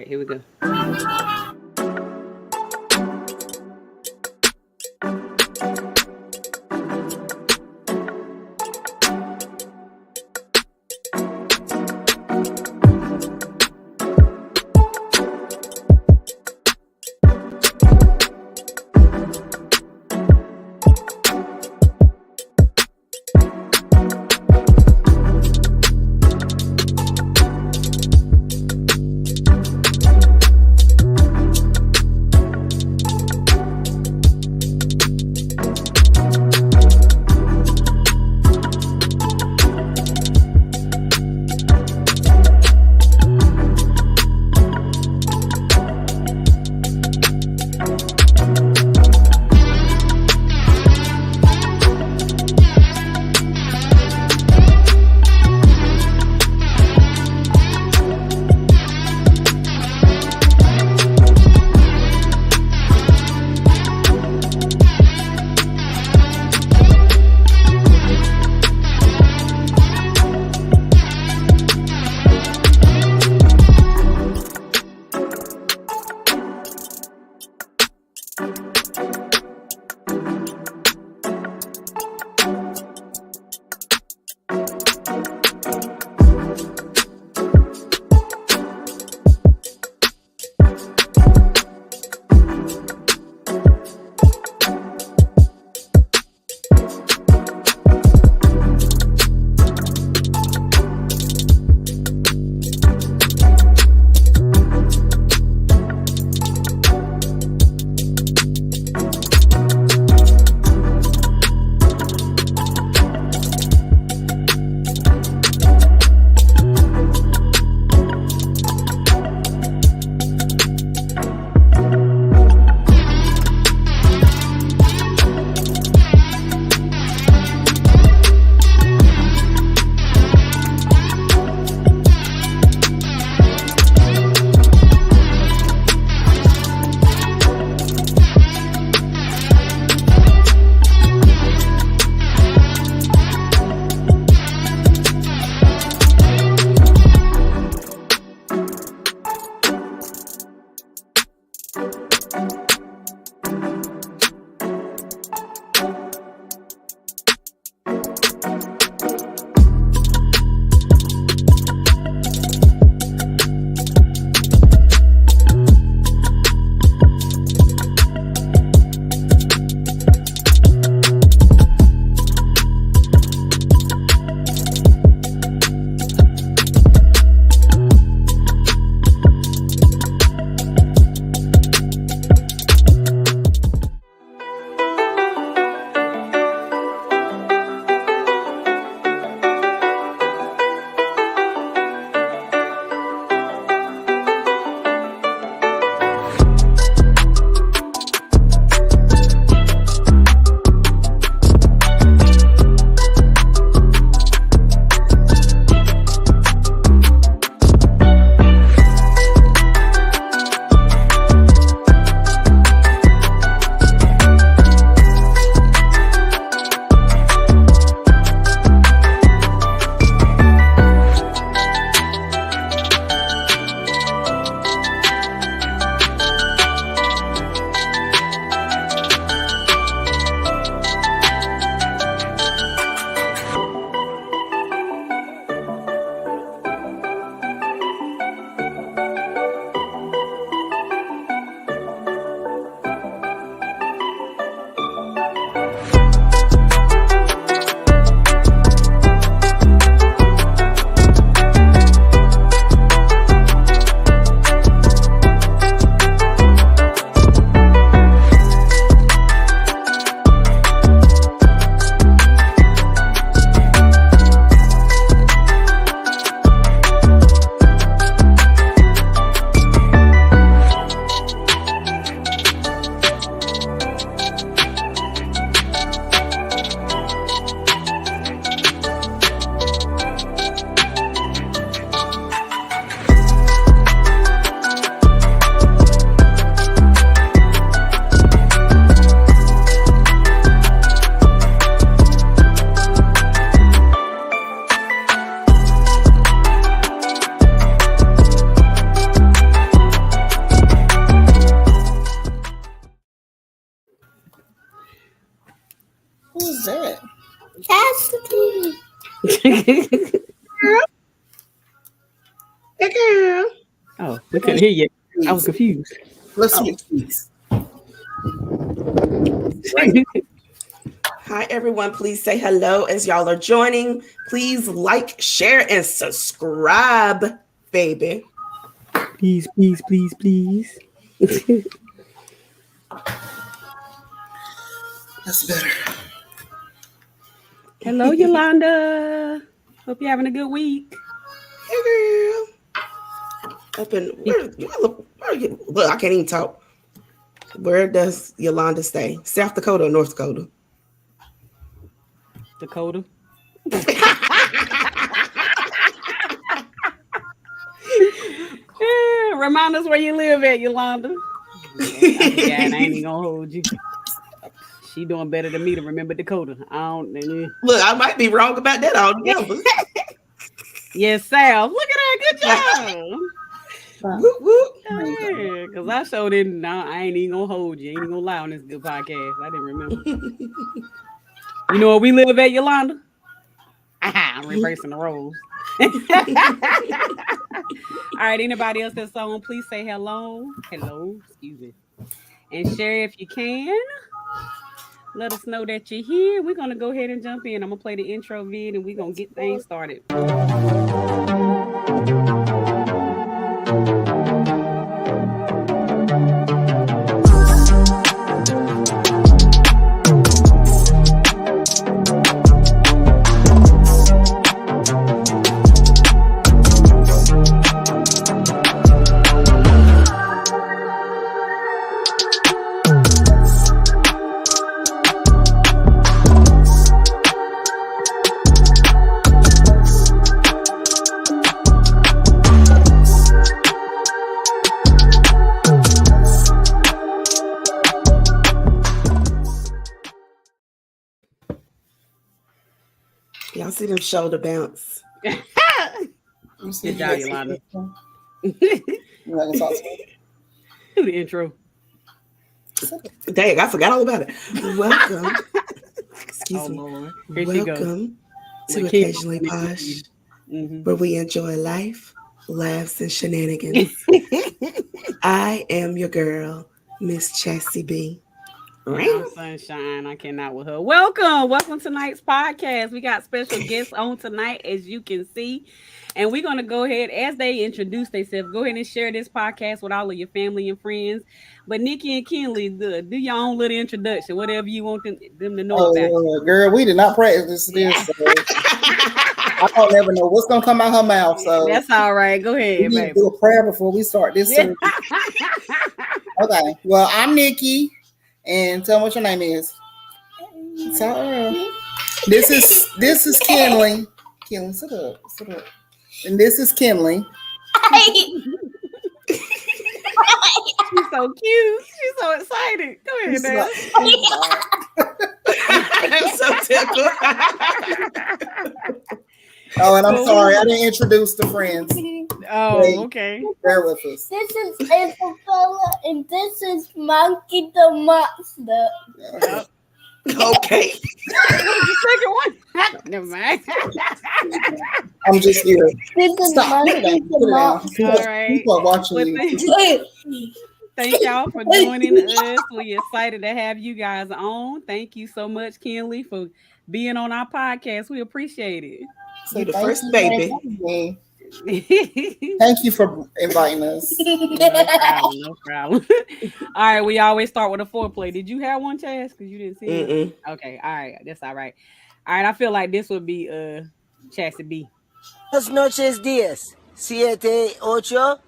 right, here we go. Girl. Oh, we couldn't hear you. I was confused. Let's switch seats. Hi, everyone. Please say hello as y'all are joining. Please like, share, and subscribe, baby. Please, please, please, please. That's better. Hello, Yolanda. Hope you're having a good week. Hey, girl. Up in where you, look, I can't even talk. Where does Yolanda stay? South Dakota or North Dakota? Dakota. Remind us where you live at, Yolanda. I ain't even gonna hold you. She doing better than me to remember Dakota. Look, I might be wrong about that altogether. Yes, South. Look at her. Good job. Whoop, whoop. Because I showed didn't. I ain't even gonna hold you. I ain't even gonna lie on this good podcast. I didn't remember. You know where we live at, Yolanda? I'm reversing the roles. All right. Anybody else that's on, please say hello. Hello. Excuse me. And share if you can. Let us know that you're here. We're going to go ahead and jump in. I'm going to play the intro vid and we're going to get things started. Y'all see them shoulder bounce? Good job, Yolanda. You want to talk to me? Do the intro. Dang, I forgot all about it. Welcome. Excuse me. Lord. Here she goes. Welcome to Occasionally Posh, where we enjoy life, laughs, and shenanigans. I am your girl, Miss Chassie B. Sunshine, I cannot with her. Welcome to tonight's podcast. We got special guests on tonight, as you can see, and we're gonna go ahead as they introduce themselves. Go ahead and share this podcast with all of your family and friends. But Nikki and Kinley, do your own little introduction, whatever you want them to know about. You. Girl, we did not practice this. So I don't ever know what's gonna come out her mouth. So that's all right. Go ahead, we need to do a prayer before we start this. Okay. Well, I'm Nikki. And tell them what your name is. This is Kinley. Kinley, sit up. And this is Kinley. She's so cute. She's so excited. Go ahead, man. I'm so tickled. Oh, and I'm sorry, I didn't introduce the friends. Oh, okay. Bear with us. This is Isabella, and this is Monkey the Monster. Yep. Okay. The second one. Never mind. I'm just here. This is Monkey the Monster. All right. People are watching you. Thank y'all for joining us. We're excited to have you guys on. Thank you so much, Kinley, for being on our podcast. We appreciate it. So the first baby. Thank you for inviting us. No problem. All right, we always start with a foreplay. Did you have one, Chaz? Because you didn't see it. Okay, all right, that's all right. All right, I feel like this would be Chassie B. Buenas noches, días. 7, 8.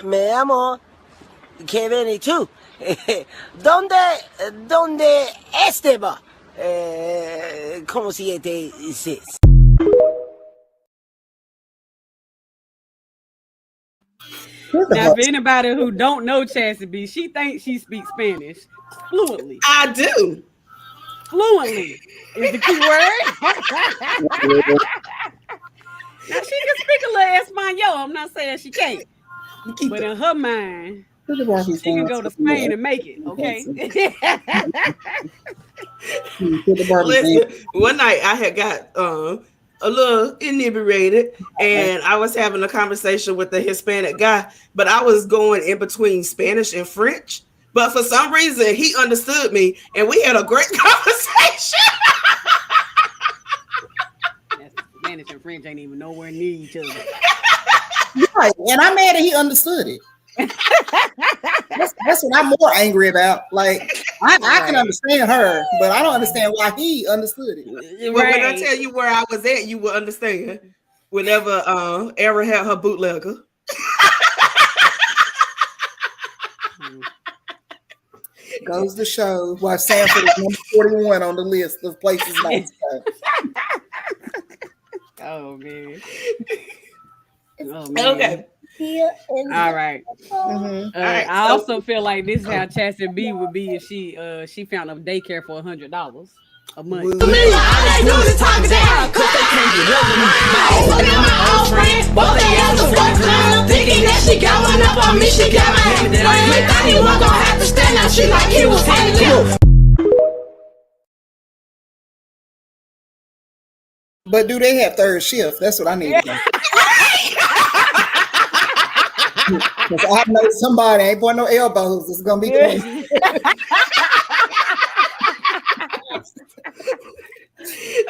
Me llamo Kevin 2. ¿Dónde Esteba? ¿Cómo 7, 6? Now, if anybody who don't know Chassie B, she thinks she speaks Spanish fluently. I do. Fluently is the key word. Now, she can speak a little Espanol. I'm not saying she can't. But in her mind, she can go to Spain and make it, okay? Listen, one night I had got a little inebriated, and I was having a conversation with a Hispanic guy, but I was going in between Spanish and French. But for some reason, he understood me, and we had a great conversation. Spanish and French ain't even nowhere near each other. Right, and I'm mad that he understood it. That's what I'm more angry about. Like, I can understand her, but I don't understand why he understood it. Well, when I tell you where I was at, you will understand. Whenever Era had her bootlegger. Goes to show why Sanford is number 41 on the list of places not to go. Oh man. Okay. All right. Mm-hmm. All right. I also feel like this is how Chastity B would be if she found a daycare for $100 a month. All they do is talk down, cause they can't get over me. My ex and my old friend, both they ass was work clown. Thinking that she got one up on me, she got my ass. When we thought he wasn't gonna have to stand up, she like he was hanging out. But do they have third shift? That's what I need to know. Because I know somebody ain't putting no elbows. It's gonna be doing.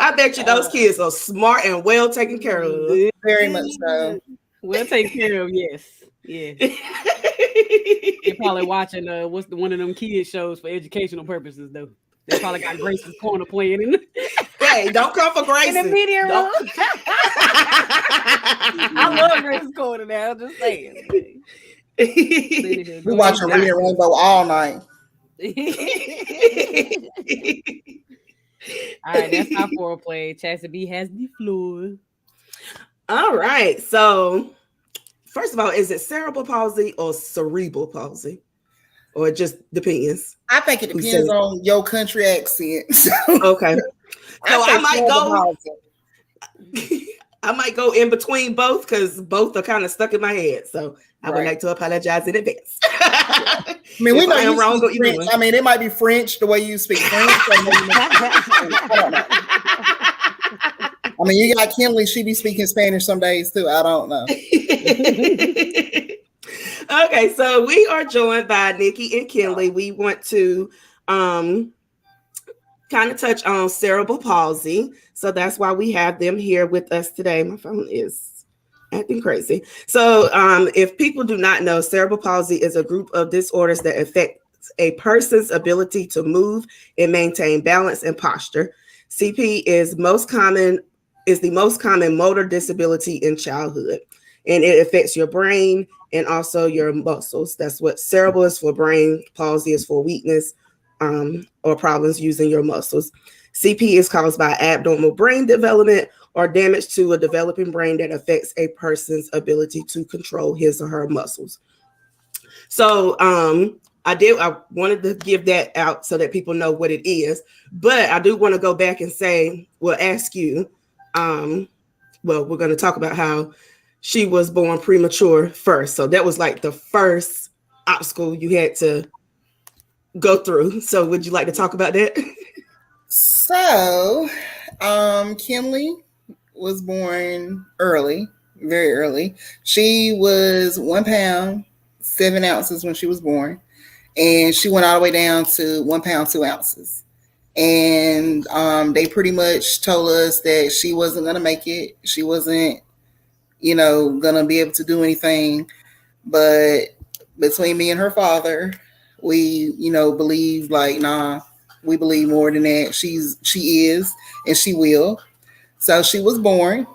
I bet you those kids are smart and well taken care of. Very much so. Well taken care of, yes. Yeah. They're probably watching what's one of them kids shows for educational purposes though. They probably got Grace's Corner playing in Hey, don't come for Grace. in the media room. I love Grace's Corner now. I'm just saying. We watching Reading Rainbow all night. All right, that's our foreplay. Chastity B has the floor. All right. So, first of all, is it cerebral palsy or cerebral palsy? Or it just depends? I think it depends on your country accent. So, okay. So I might might go in between both because both are kind of stuck in my head. So I would like to apologize in advance. I mean, we know you wrong. French. I mean, it might be French the way you speak French. I mean, you got Kinley. She be speaking Spanish some days too. I don't know. Okay, so we are joined by Nikki and Kinley. We want to kind of touch on cerebral palsy. So that's why we have them here with us today. My phone is acting crazy. So if people do not know, cerebral palsy is a group of disorders that affect a person's ability to move and maintain balance and posture. CP is the most common motor disability in childhood, and it affects your brain and also your muscles. That's what cerebral is for: brain. Palsy is for weakness or problems using your muscles. CP is caused by abnormal brain development or damage to a developing brain that affects a person's ability to control his or her muscles. So I wanted to give that out so that people know what it is, but I do want to go back and ask you, we're going to talk about how she was born premature first. So that was like the first obstacle you had to go through. So would you like to talk about that? So, Kinley was born early, very early. She was 1 pound, 7 ounces when she was born. And she went all the way down to 1 pound, 2 ounces. And they pretty much told us that she wasn't going to make it. She wasn't, going to be able to do anything. But between me and her father, we, believe like, nah, we believe more than that. She is, and she will. So she was born.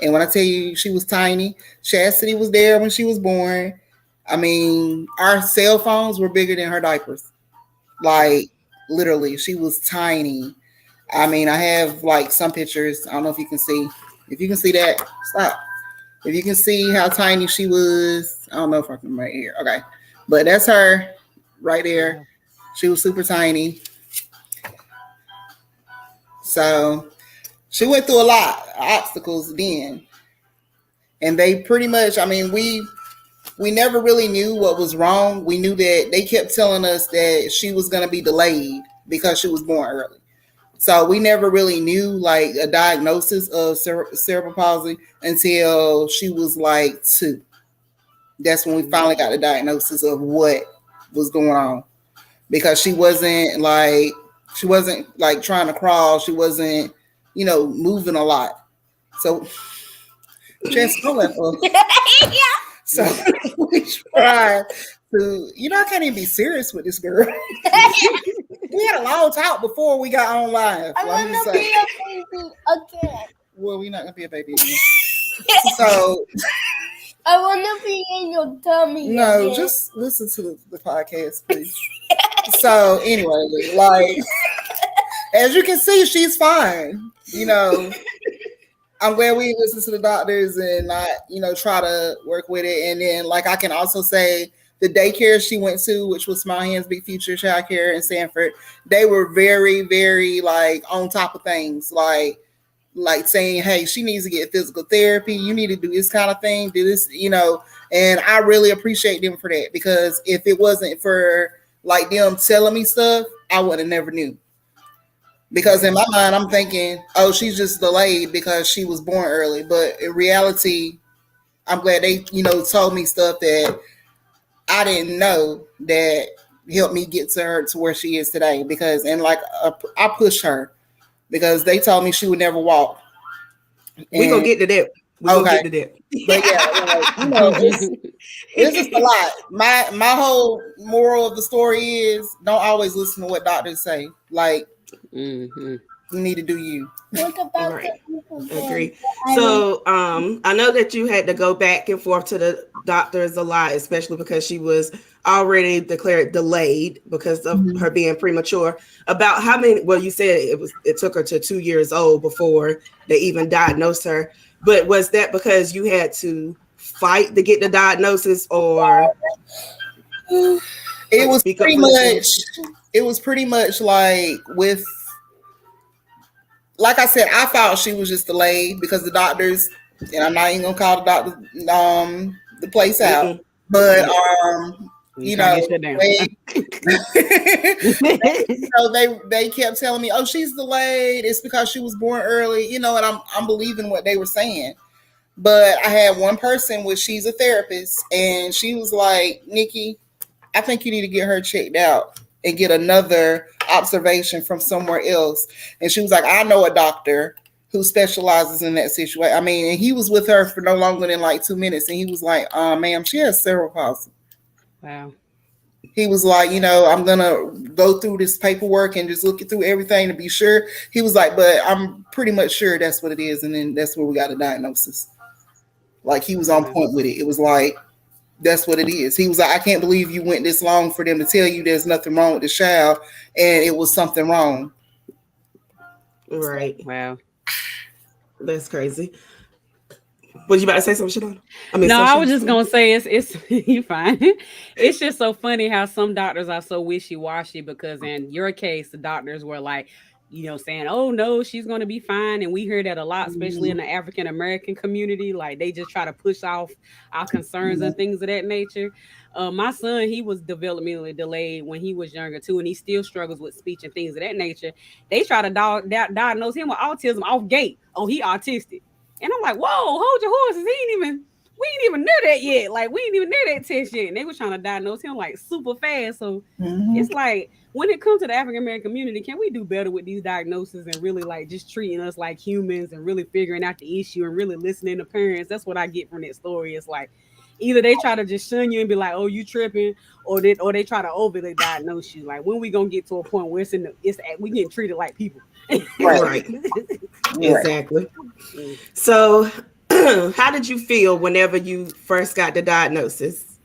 And when I tell you she was tiny, Chastity was there when she was born. I mean, our cell phones were bigger than her diapers. Like, literally, she was tiny. I mean, I have like some pictures. I don't know if you can see. If you can see that, stop. If you can see how tiny she was, I don't know if I can right here. Okay. But that's her right there. She was super tiny. So she went through a lot of obstacles then. And they pretty much, I mean, we never really knew what was wrong. We knew that they kept telling us that she was going to be delayed because she was born early. So we never really knew like a diagnosis of cerebral palsy until she was like 2. That's when we finally got the diagnosis of what was going on, because she wasn't like trying to crawl. She wasn't, moving a lot. So just so we tried to, I can't even be serious with this girl. We had a long talk before we got on live. I want to be a baby again. Well, we're not gonna be a baby anymore. So I want to be in your tummy. no, again. just listen to the podcast, please. So anyway, like as you can see, she's fine. I'm glad we listen to the doctors and not, try to work with it. And then, like, I can also say the daycare she went to, which was Small Hands Big Future Child Care in Sanford, they were very, very like on top of things, like saying, hey, she needs to get physical therapy. You need to do this kind of thing, do this, and I really appreciate them for that, because if it wasn't for like them telling me stuff, I would have never knew. Because in my mind, I'm thinking, oh, she's just delayed because she was born early. But in reality, I'm glad they, told me stuff that I didn't know that helped me get to her to where she is today. Because, I pushed her because they told me she would never walk. We're going to get to that. We're going to get to that. But yeah, it's just a lot. My whole moral of the story is don't always listen to what doctors say. Like, you need to do you. What about Right. the Agree. So I know that you had to go back and forth to the doctors a lot, especially because she was already declared delayed because of her being premature. About how many, well, you said it took her to 2 years old before they even diagnosed her. But was that because you had to fight to get the diagnosis, or it was pretty much like with, like I said, I thought she was just delayed because the doctors, and I'm not even gonna call the doctor the place out, but they kept telling me, oh, she's delayed, it's because she was born early, and I'm believing what they were saying. But I had one person, which she's a therapist, and she was like, Nikki, I think you need to get her checked out and get another observation from somewhere else. And she was like, I know a doctor who specializes in that situation. I mean, and he was with her for no longer than like 2 minutes. And he was like, ma'am, she has cerebral palsy. Wow. He was like, I'm going to go through this paperwork and just look through everything to be sure. He was like, but I'm pretty much sure that's what it is. And then that's where we got a diagnosis. Like, he was on point with it. It was like, that's what it is. He was like, I can't believe you went this long for them to tell you there's nothing wrong with the child, and it was something wrong. right? Wow. That's crazy. Was you about to say something, Siobhan? I was just gonna say it's you fine. It's just so funny how some doctors are so wishy-washy, because in your case, the doctors were like, saying, oh no, she's gonna be fine. And we hear that a lot, especially in the African American community. Like, they just try to push off our concerns and things of that nature. My son, he was developmentally delayed when he was younger too, and he still struggles with speech and things of that nature. They try to diagnose him with autism off gate. Oh, he autistic. And I'm like, whoa, hold your horses. We ain't even near that yet. Like, we ain't even near that test yet. And they were trying to diagnose him like super fast. So it's like, when it comes to the African American community, can we do better with these diagnoses and really like just treating us like humans and really figuring out the issue and really listening to parents? That's what I get from that story. It's like, either they try to just shun you and be like, oh, you tripping, or they try to overly diagnose you. Like, when we gonna get to a point where we getting treated like people? Right. Exactly. So how did you feel whenever you first got the diagnosis?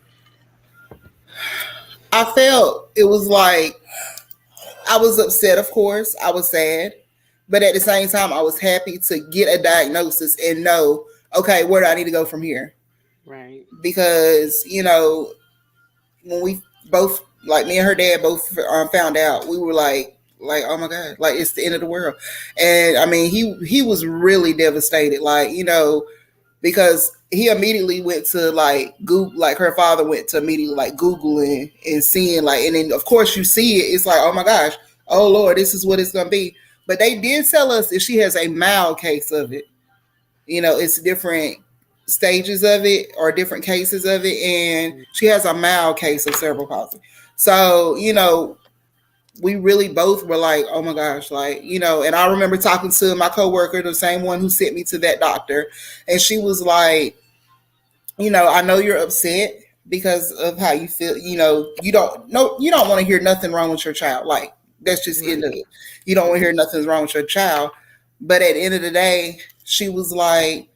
I felt it was like, I was upset, of course. I was sad. But at the same time, I was happy to get a diagnosis and know, okay, where do I need to go from here? Right. Because, when we both, like me and her dad both found out, we were like, oh my God, like it's the end of the world. And I mean, he was really devastated, like, because he immediately went to like Google, like her father went to immediately like Googling and seeing like, and then of course you see it, it's like, oh my gosh, oh Lord, this is what it's gonna be. But they did tell us that she has a mild case of it. It's different stages of it or different cases of it, and she has a mild case of cerebral palsy. So, we really both were like, oh my gosh, and I remember talking to my coworker, the same one who sent me to that doctor, and she was like, I know you're upset because of how you feel. You don't want to hear nothing wrong with your child. Like, that's just end of it. You don't want to hear nothing's wrong with your child. But at the end of the day, she was like,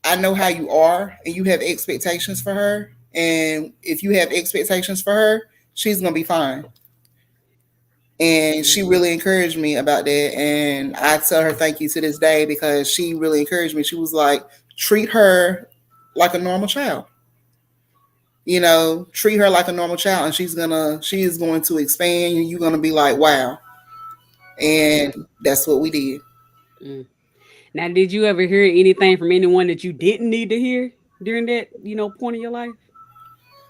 I know how you are, and you have expectations for her. And if you have expectations for her, she's going to be fine. And she really encouraged me about that. And I tell her thank you to this day because she really encouraged me. She was like, treat her like a normal child. Treat her like a normal child, and she is going to expand, and you're going to be like, wow. And that's what we did. Now, did you ever hear anything from anyone that you didn't need to hear during that, point in your life?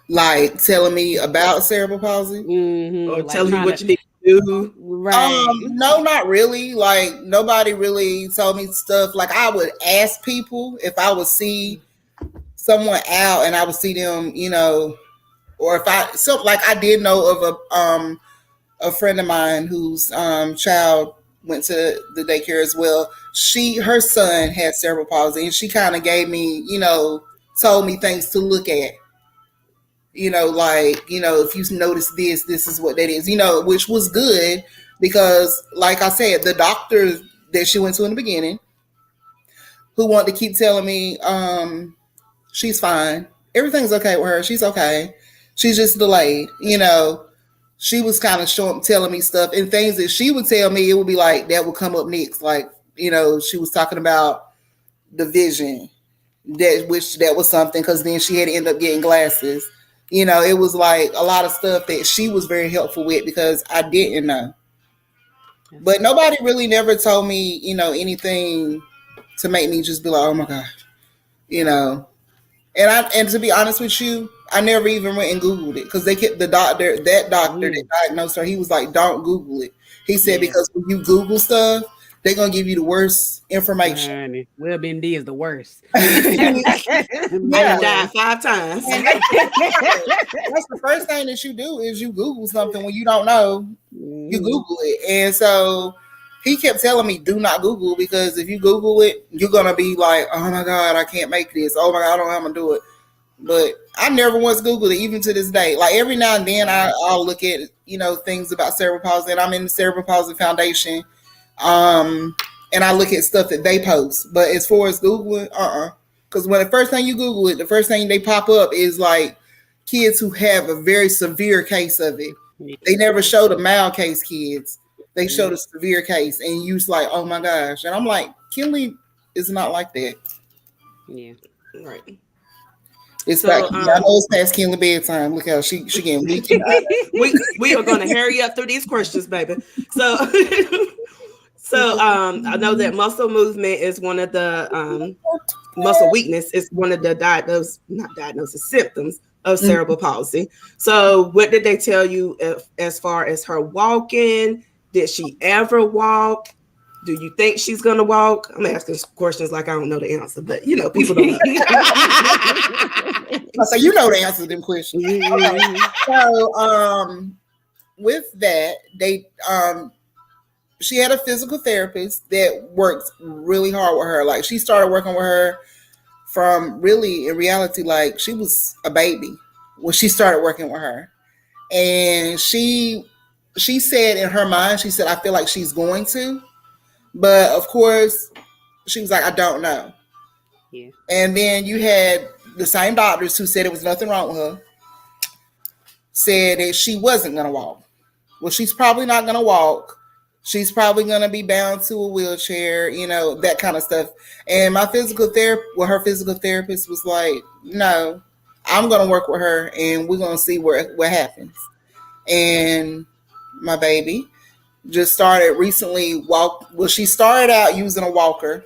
Like telling me about cerebral palsy? Or Like telling you trying what to- you need to do? Right. No, not really. Like, nobody really told me stuff. Like, I would ask people if I would see someone out and I would see them, or if I did know of a friend of mine whose child went to the daycare as well. Her son had cerebral palsy, and she kind of gave me, told me things to look at. If you notice this is what that is, which was good because, like I said, the doctor that she went to in the beginning, who wanted to keep telling me, she's fine. Everything's okay with her. She's okay. She's just delayed. She was kind of telling me stuff and things that she would tell me. It would be like that would come up next. Like, she was talking about the vision, that was something because then she had to end up getting glasses. It was like a lot of stuff that she was very helpful with because I didn't know. But nobody really never told me, anything to make me just be like, oh my gosh, And to be honest with you, I never even went and Googled it because that doctor that diagnosed her, he was like, don't Google it. He said, because when you Google stuff, they're going to give you the worst information. WebMD is the worst. I died 5 times. That's the first thing that you do is you Google something when you don't know. You Google it. And so he kept telling me, do not Google, because if you Google it, you're going to be like, oh my God, I can't make this. Oh my God, I don't know how I'm going to do it. But I never once Googled it, even to this day. Like, every now and then I'll look at, things about cerebral palsy, and I'm in the Cerebral Palsy Foundation. And I look at stuff that they post. But as far as Googling, because when the first time you Google it, the first thing they pop up is like kids who have a very severe case of it. They never show the mild case kids. They show the severe case, and you's like, oh my gosh. And I'm like, Kinley is not like that. Yeah. Right. It's like, I know it's past Kinley bedtime. Look how she getting weak. we are going to hurry up through these questions, baby. So I know that muscle movement is one of the muscle weakness is one of the symptoms of cerebral palsy. So what did they tell you as far as her walking? Did she ever walk? Do you think she's going to walk? I'm asking questions like I don't know the answer, but people don't know. So you know the answer to them questions. Okay. So with that, she had a physical therapist that worked really hard with her. Like, she started working with her from really, in reality, like she was a baby when she started working with her. And she said in her mind, she said, I feel like she's going to. But of course, she was like, I don't know. Yeah. And then you had the same doctors who said it was nothing wrong with her, said that she wasn't going to walk. Well, she's probably not going to walk. She's probably going to be bound to a wheelchair, that kind of stuff. And her physical therapist was like, no, I'm going to work with her and we're going to see what happens. And my baby just started recently she started out using a walker,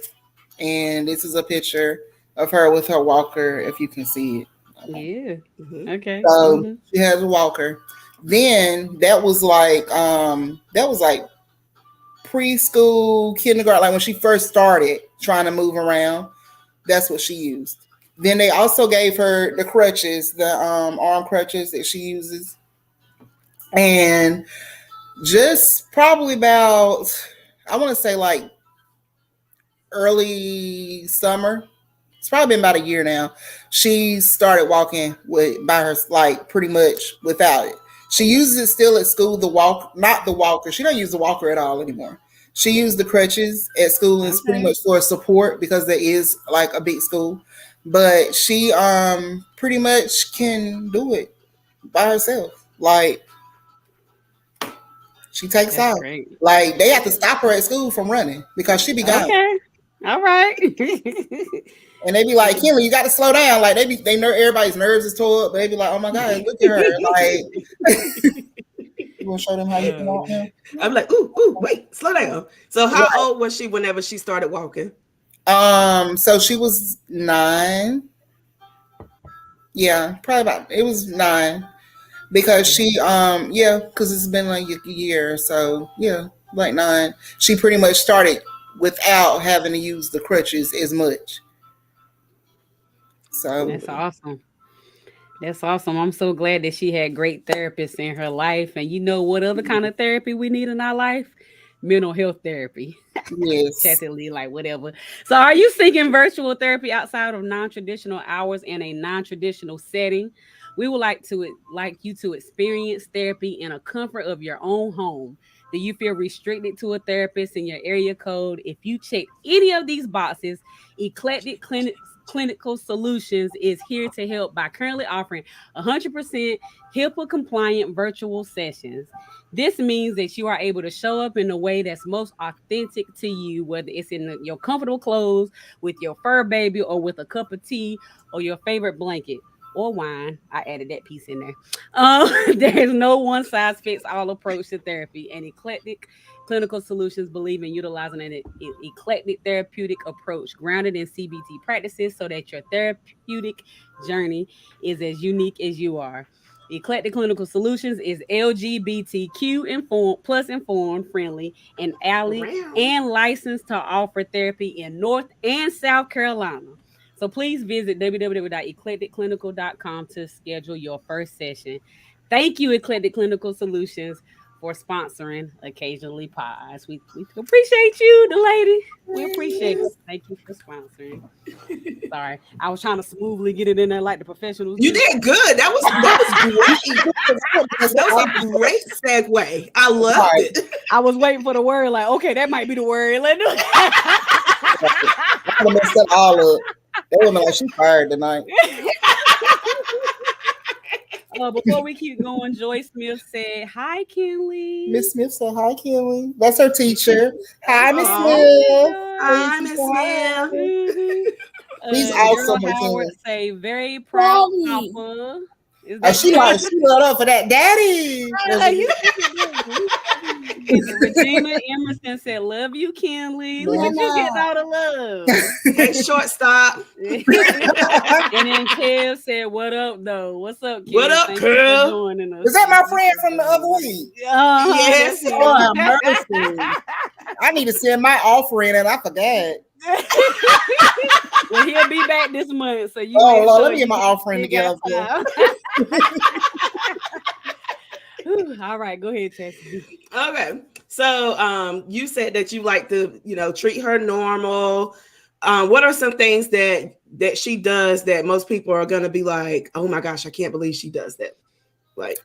and this is a picture of her with her walker, if you can see it. Yeah. Mm-hmm. Okay. So she has a walker. Then that was like preschool, kindergarten, like when she first started trying to move around. That's what she used. Then they also gave her the crutches, the arm crutches that she uses. And just probably about, I want to say like early summer. It's probably been about a year now. She started walking by her, like pretty much without it. She uses it still at school. The walk, not the walker. She don't use the walker at all anymore. She used the crutches at school and it's pretty Okay. much for support because there is like a big school. But she pretty much can do it by herself. Like she takes That's off. great. Like they have to stop her at school from running because she be gone. Okay. All right. And they be like, Kenley, you got to slow down. Like everybody's nerves is tore up. But they be like, oh my God, look at her. Like, you want to show them how you can walk now? I'm like, ooh, wait, slow down. So how old was she whenever she started walking? So she was 9. Yeah, probably it was 9 because because it's been like a year. So yeah, like 9. She pretty much started without having to use the crutches as much. So That's awesome. That's awesome. I'm so glad that she had great therapists in her life. And you know what other kind of therapy we need in our life? Mental health therapy. yes. Chattingly, like whatever. So are you seeking virtual therapy outside of non-traditional hours in a non-traditional setting? We would like you to experience therapy in a comfort of your own home. Do you feel restricted to a therapist in your area code? If you check any of these boxes, Eclectic Clinical Solutions is here to help by currently offering 100% HIPAA compliant virtual sessions. This means that you are able to show up in a way that's most authentic to you, whether it's in your comfortable clothes, with your fur baby, or with a cup of tea or your favorite blanket or wine. I added that piece in there. There's no one size fits all approach to therapy, and Eclectic Clinical Solutions believe in utilizing an eclectic therapeutic approach grounded in CBT practices so that your therapeutic journey is as unique as you are. Eclectic Clinical Solutions is LGBTQ informed, friendly, and ally, and licensed to offer therapy in North and South Carolina. So please visit www.eclecticclinical.com to schedule your first session. Thank you, Eclectic Clinical Solutions, for sponsoring Occasionally Pies. We appreciate you, the lady. We appreciate you. Thank you for sponsoring. Sorry, I was trying to smoothly get it in there like the professionals. You did good. That was great. That was a great segue. I loved it. I was waiting for the word, like, okay, that might be the word. Let's do it. I would have messed that all up. They would have been like, she fired tonight. Before we keep going, Joy Smith said, "Hi, Kenley." Miss Smith said, "Hi, Kelly." That's her teacher. Hi, Miss Aw. Smith. Hi, Miss Smith. He's awesome, Girl Howard Kenley. say, "Very proud, Daddy. Papa." Is Oh, she loved up for that, Daddy. Regina Emerson said, "Love you, Kenley." Look at you getting all the love. Hey, shortstop. And then Kev said, "What up, though? What's up, Kev? What up, Thank you for Kev? joining us." Is that my friend from the other week? Yes. that's Oh, him. mercy. I need to send my offering and I forgot. Well, he'll be back this month, so you. Oh, Lord, let me get my offering together. All right, go ahead, Chastity. Okay. So you said that you like to, treat her normal. What are some things that she does that most people are gonna be like, oh my gosh, I can't believe she does that? Like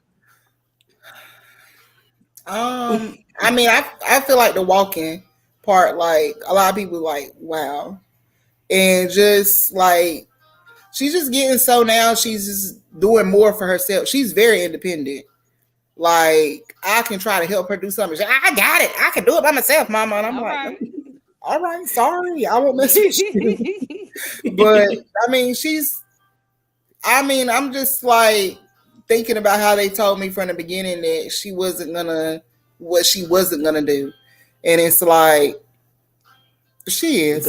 I mean, I feel like the walking part, like a lot of people like, wow. And just like she's just getting so now she's just doing more for herself. She's very independent. Like I can try to help her do something. She's like, I got it. I can do it by myself, Mama. And I'm all right, sorry, I won't mess with you. But I mean, I'm just like thinking about how they told me from the beginning that she wasn't gonna do, and it's like she is.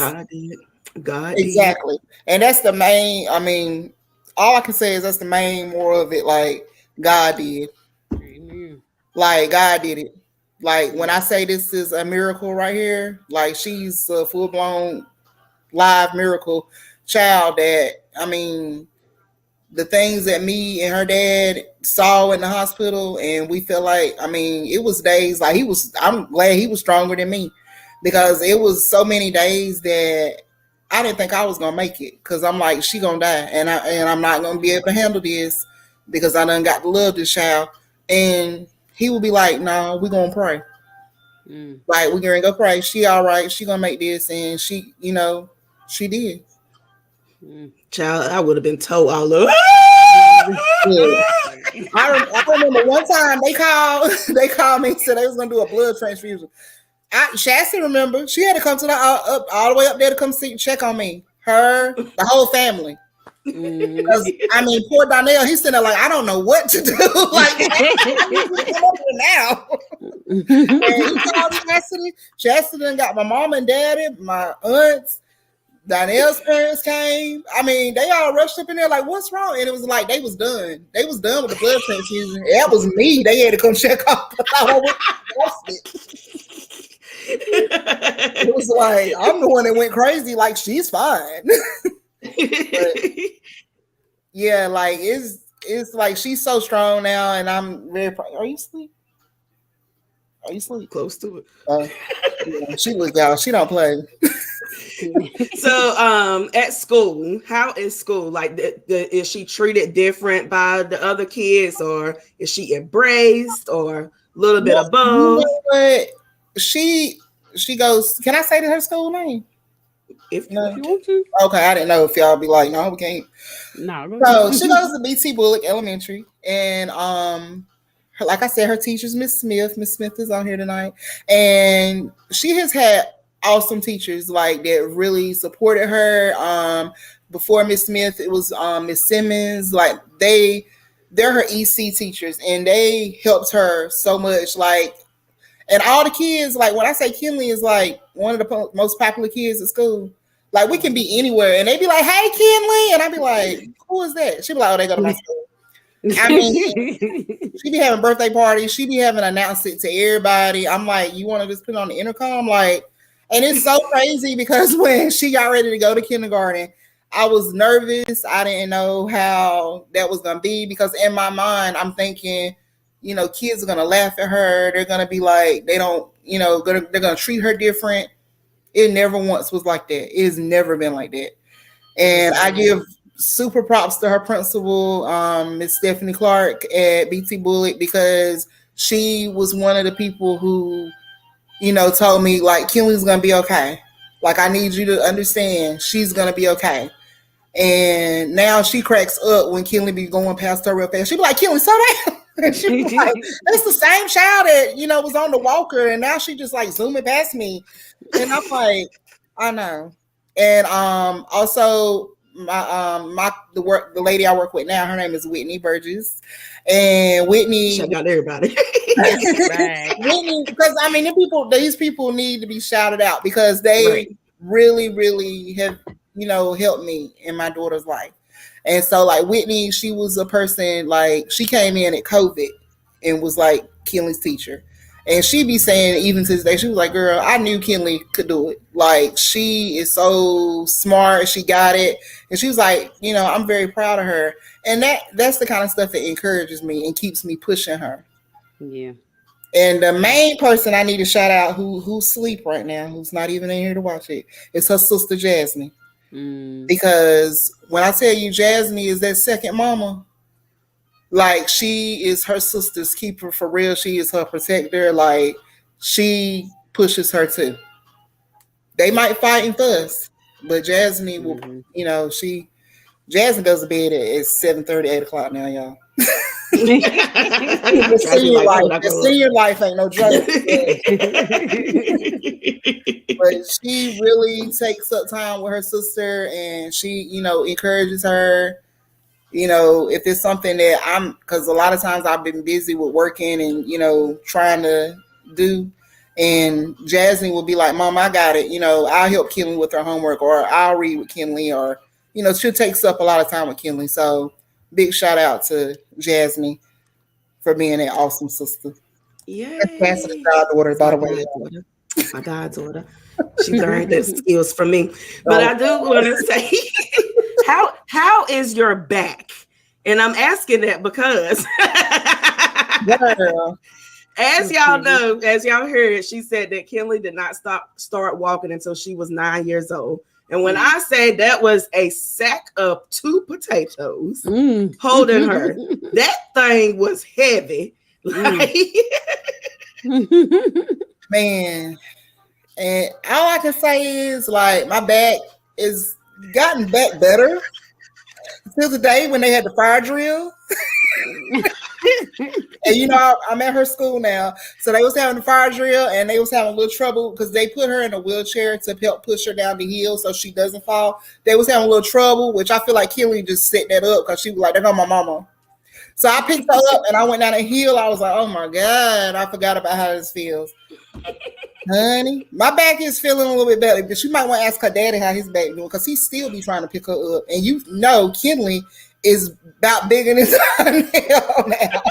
God exactly, and that's the main. I mean, all I can say is that's the main moral of it. Like God did. Like God did it. Like when I say this is a miracle right here, like she's a full blown live miracle child. That I mean, the things that me and her dad saw in the hospital, and we feel like, I mean, it was days like he was. I'm glad he was stronger than me, because it was so many days that I didn't think I was gonna make it, because I'm like, she gonna die, and I'm not gonna be able to handle this because I done got to love this child. And he would be like, "No, we gonna pray. Like we gonna go pray. She all right. She gonna make this." And she, she did. Child, I would have been told all over. Yeah. I remember one time they called me and said they was gonna do a blood transfusion. Shasta remember, she had to come to the all the way up there to come check on me. Her, the whole family. Because I mean, poor Donnell, he's sitting there like, I don't know what to do. Like, now. And he called Chastity done got my mom and daddy, my aunts, Donnell's parents came. I mean, they all rushed up in there like, what's wrong? And it was like they was done. They was done with the blood transfusion. That was me. They had to come check off. It was like, I'm the one that went crazy. Like, she's fine. But, yeah, like it's like she's so strong now, and I'm very proud. Are you asleep? Are you asleep? Close to it. Yeah, she was, y'all. She don't play. So, at school, how is school? Like, is she treated different by the other kids, or is she embraced, or a little bit of both? But she goes. Can I say to her school name? If you want to. Okay, I didn't know if y'all be like, no, we can't. No. So she goes to BT Bullock Elementary, and like I said, her teacher's Miss Smith. Miss Smith is on here tonight, and she has had awesome teachers like that really supported her. Before Miss Smith, it was Miss Simmons. Like they're her EC teachers, and they helped her so much. Like, and all the kids, like when I say Kinley is like one of the most popular kids at school. Like we can be anywhere, and they be like, "Hey, Kinley," and I be like, "Who is that?" She be like, "Oh, they go to my school." I mean, she be having birthday parties. She be having announced it to everybody. I'm like, you want to just put it on the intercom? Like, and it's so crazy because when she got ready to go to kindergarten, I was nervous. I didn't know how that was going to be, because in my mind, I'm thinking, kids are going to laugh at her. They're going to be like, they don't, they're going to treat her different. It never once was like that. It has never been like that. And I give super props to her principal, Miss Stephanie Clark at BT Bullock, because she was one of the people who, told me like, Kinley's going to be okay. Like, I need you to understand she's going to be okay. And now she cracks up when Kinley be going past her real fast. She be like, Kinley, slow down. And she be like, that's the same child that, was on the walker. And now she just like zooming past me. And I'm like, I know. And also the lady I work with now, her name is Whitney Burgess. And Whitney, shout out to everybody. Whitney, because I mean these people need to be shouted out, because they really, really have, helped me in my daughter's life. And so like Whitney, she was a person, like she came in at COVID and was like Kinley's teacher. And she be saying, even to this day, she was like, girl, I knew Kinley could do it. Like, she is so smart. She got it. And she was like, I'm very proud of her. And that's the kind of stuff that encourages me and keeps me pushing her. Yeah. And the main person I need to shout out who's asleep right now, who's not even in here to watch it, is her sister, Jasmine. Because when I tell you Jasmine is that second mama, like she is her sister's keeper for real. She is her protector. Like she pushes her too. They might fight and fuss, but Jasmine will, Jasmine goes to bed at 7:30, 8 o'clock now, y'all. The senior life ain't no joke. But she really takes up time with her sister, and she, encourages her. If it's something that because a lot of times I've been busy with working and, trying to do, and Jasmine will be like, Mom, I got it. I'll help Kinley with her homework, or I'll read with Kinley, or, she takes up a lot of time with Kinley. So big shout out to Jasmine for being an awesome sister. Cassidy's Yay. goddaughter, by My the way. goddaughter. My goddaughter. She learned the skills from me. But I do want to say, how is your back? And I'm asking that because Girl. as y'all know, as y'all heard, she said that Kinley did not start walking until she was 9 years old. And when I say that was a sack of 2 potatoes holding her, that thing was heavy. Like, Man. And all I can say is like my back is gotten back better until the day when they had the fire drill. And you know, I'm at her school now, so they was having the fire drill, and they was having a little trouble because they put her in a wheelchair to help push her down the hill so she doesn't fall. They was having a little trouble, which I feel like Kelly just set that up because she was like, "There go my mama." So I picked her up and I went down the hill. I was like, "Oh my God, I forgot about how this feels." Honey, my back is feeling a little bit better, but you might want to ask her daddy how his back doing because he still be trying to pick her up. And you know, Kinley is about bigger than hell now.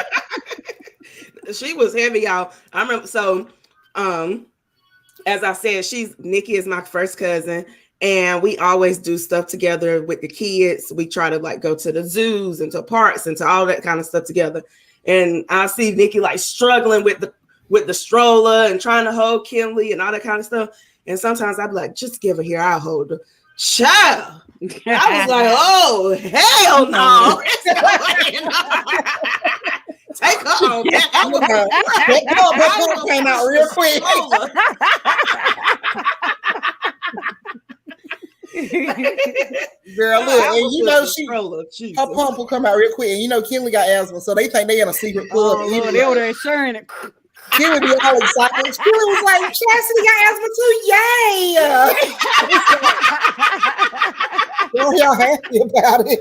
she was heavy, y'all. I remember. So, as I said, Nikki is my first cousin, and we always do stuff together with the kids. We try to like go to the zoos and to parks and to all that kind of stuff together. And I see Nikki like struggling with the stroller and trying to hold Kinley and all that kind of stuff. And sometimes I'd be like, just give her here, I'll hold her. Child. I was like, oh, hell no. Take her on. That came out real quick. Girl, look, and you know her pump will come out real quick. And you know Kinley got asthma, so they think they in a secret club. Oh, Lord, they were there sharing it. She would be all excited. She was like, Chastity got asthma too. Yay! Well, y'all happy about it.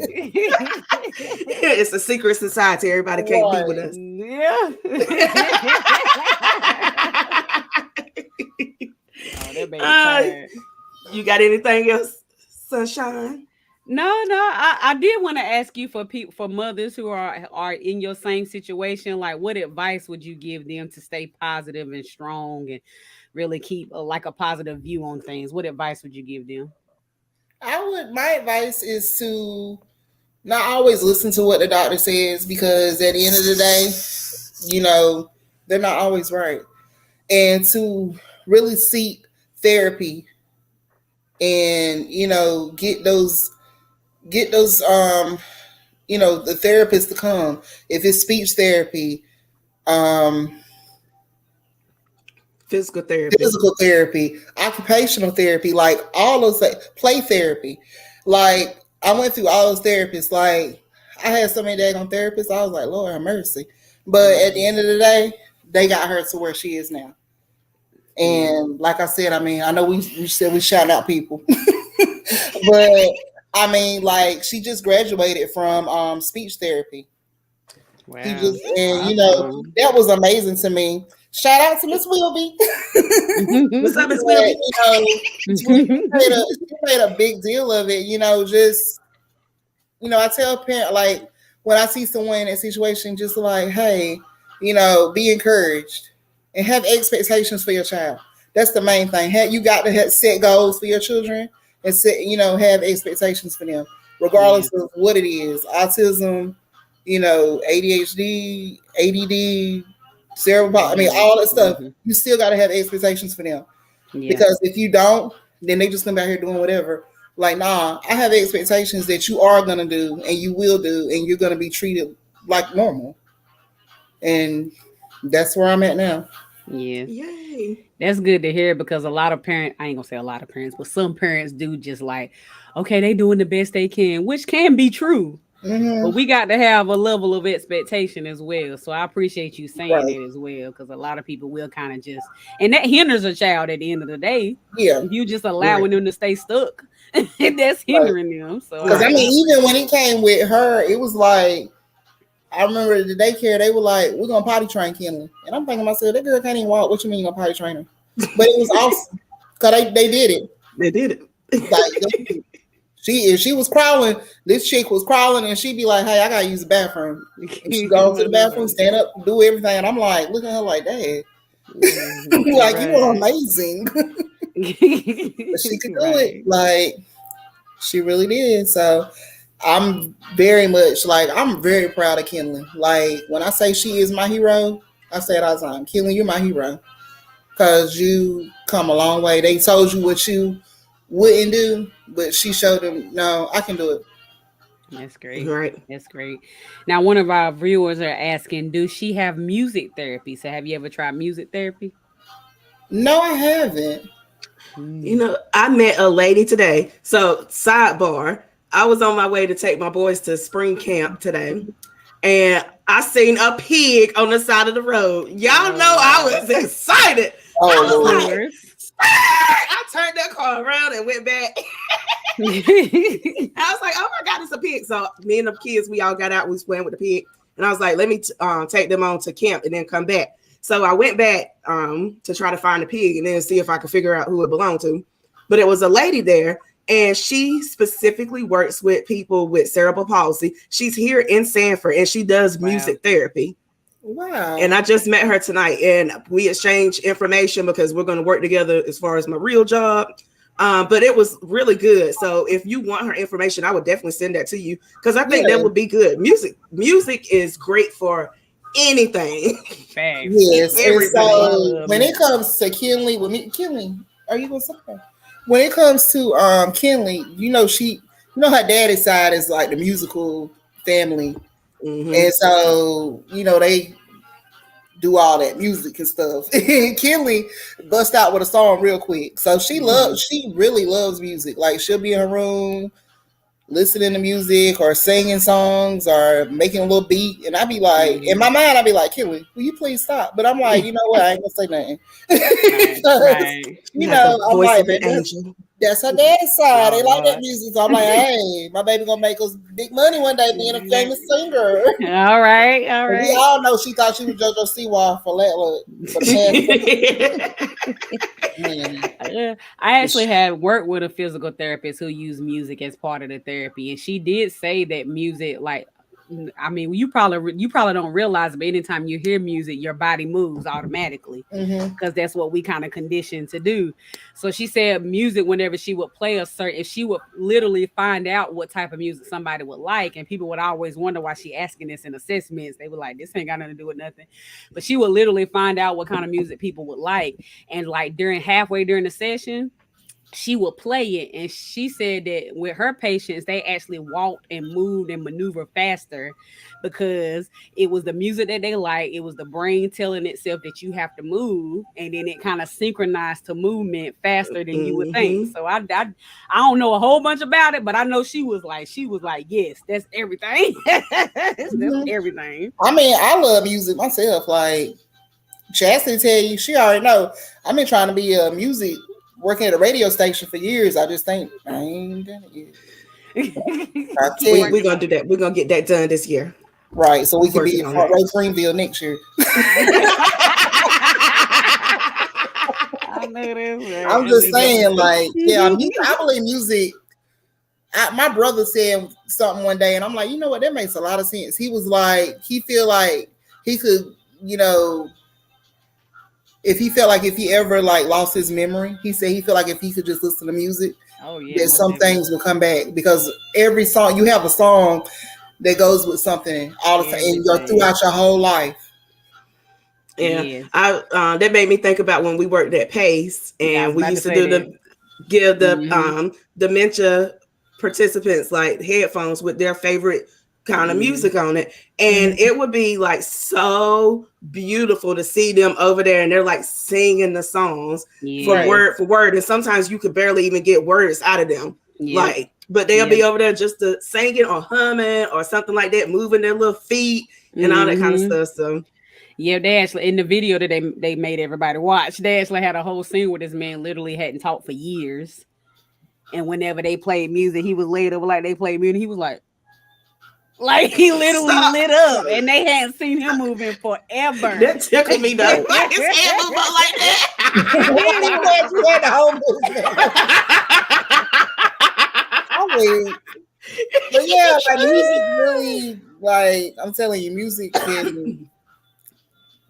It's a secret society. Everybody can't be with us. Yeah. Oh, that baby tired. You got anything else, Sunshine? No. I did want to ask you for mothers who are in your same situation. Like, what advice would you give them to stay positive and strong and really keep a positive view on things? What advice would you give them? My advice is to not always listen to what the doctor says because at the end of the day, you know, they're not always right. And to really seek therapy and, you know, get those you know, the therapist to come. If it's speech therapy, physical therapy, occupational therapy, like all those, play therapy. Like I went through all those therapists. Like I had so many daggone therapists. I was like, Lord have mercy. But at the end of the day, they got her to where she is now. And like I said, I mean, I know we said we shout out people, but I mean, like she just graduated from speech therapy. Wow. And you know, that was amazing to me. Shout out to Miss Wilby. What's up, Miss Wilby? You know, she made a big deal of it. You know, just, you know, I tell parents, like when I see someone in a situation, just like, hey, you know, be encouraged and have expectations for your child. That's the main thing. You got to set goals for your children and set, you know, have expectations for them, regardless of what it is. Autism, you know, ADHD, ADD, cerebral, I mean, all that stuff. You still got to have expectations for them. Because if you don't, then they just come out here doing whatever. Like, nah, I have expectations that you are going to do and you will do, and you're going to be treated like normal. And that's where I'm at now. Yeah. Yay. That's good to hear because a lot of parents, I ain't gonna say a lot of parents, but some parents do just like, okay, they doing the best they can, which can be true. Mm-hmm. But we got to have a level of expectation as well. So I appreciate you saying that as well, because a lot of people will kind of just, and that hinders a child at the end of the day. Yeah. If you just allowing them to stay stuck, that's hindering them. So because I mean, even when it came with her, it was like, I remember the daycare, they were like, we're going to potty train Kinley. And I'm thinking to myself, that girl can't even walk. What you mean you're going to potty train her? But it was awesome because they did it. They did it. Like, If she was crawling, this chick was crawling, and she'd be like, "Hey, I gotta use the bathroom." And she go to the bathroom, stand up, do everything, and I'm like, look at her like, Dad, like you are amazing. But she could do it, like she really did. So I'm very much like I'm very proud of Kinley. Like when I say she is my hero, I say it all the time. Kinley, you're my hero because you come a long way. They told you what you wouldn't do, but she showed them, no, I can do it. That's great. Right. That's great. Now, one of our viewers are asking, does she have music therapy? So have you ever tried music therapy? No, I haven't. You know, I met a lady today. So, sidebar, I was on my way to take my boys to spring camp today, and I seen a pig on the side of the road. Y'all know I was excited. Oh, I was like, I turned that car around and went back. I was like, oh my God, it's a pig. So me and the kids, we all got out, we was playing with the pig. And I was like, let me take them on to camp and then come back. So I went back to try to find the pig and then see if I could figure out who it belonged to. But it was a lady there, and she specifically works with people with cerebral palsy. She's here in Sanford, and she does music therapy. Wow. And I just met her tonight, and we exchanged information because we're going to work together as far as my real job. But it was really good. So if you want her information, I would definitely send that to you because I think that would be good. Music is great for anything. Yes. And so when it comes to Kinley, Kinley, are you going to say that? When it comes to Kinley, you know her daddy's side is like the musical family. Mm-hmm. And so, they do all that music and stuff. And Kinley bust out with a song real quick. So she really loves music. Like she'll be in her room listening to music or singing songs or making a little beat. And I'd be like, in my mind, I'd be like, Kinley, will you please stop? But I'm like, you know what? I ain't gonna say nothing. I'm like, that's her dad's side. They like that music. So I'm like, hey, my baby gonna make us big money one day being a famous singer. All right. We all know she thought she was JoJo Siwa for that. I actually had worked with a physical therapist who used music as part of the therapy, and she did say that music, like, I mean, you probably don't realize, but anytime you hear music, your body moves automatically because that's what we kind of conditioned to do. So she said music, whenever she would play if she would literally find out what type of music somebody would like, and people would always wonder why she asking this in assessments. They were like, this ain't got nothing to do with nothing. But she would literally find out what kind of music people would like. And like halfway during the session, she would play it, and she said that with her patients, they actually walked and moved and maneuvered faster because it was the music that they like. It was the brain telling itself that you have to move, and then it kind of synchronized to movement faster than you would think. So I don't know a whole bunch about it, but I know she was like, yes, that's everything. That's everything. I mean, I love music myself. Like Chastity tell you, she already know. I've been trying to be a music. Working at a radio station for years, I just think I ain't done it yet. We're gonna do that. We're gonna get that done this year, right? So we can be in Fort Ray Greenville next year. I'm just saying, like, I believe music. My brother said something one day, and I'm like, you know what? That makes a lot of sense. He was like, he feel like he could, if he felt like if he ever like lost his memory, he said he felt like if he could just listen to music, that some things will come back because every song you have a song that goes with something all the time and throughout your whole life. Yeah, that made me think about when we worked at Pace and we used to give the dementia participants like headphones with their favorite kind of music on it, and it would be like so beautiful to see them over there and they're like singing the songs word for word, and sometimes you could barely even get words out of them, but they'll be over there just singing or humming or something like that, moving their little feet and all that kind of stuff. So they actually, in the video that they made everybody watch, they actually had a whole scene where this man literally hadn't talked for years, and whenever they played music, he was laid over like they played music, he was like he literally lit up, and they hadn't seen him moving forever. That tickled me though. Like his head move up like that. I wait. But yeah, like music really, like I'm telling you, music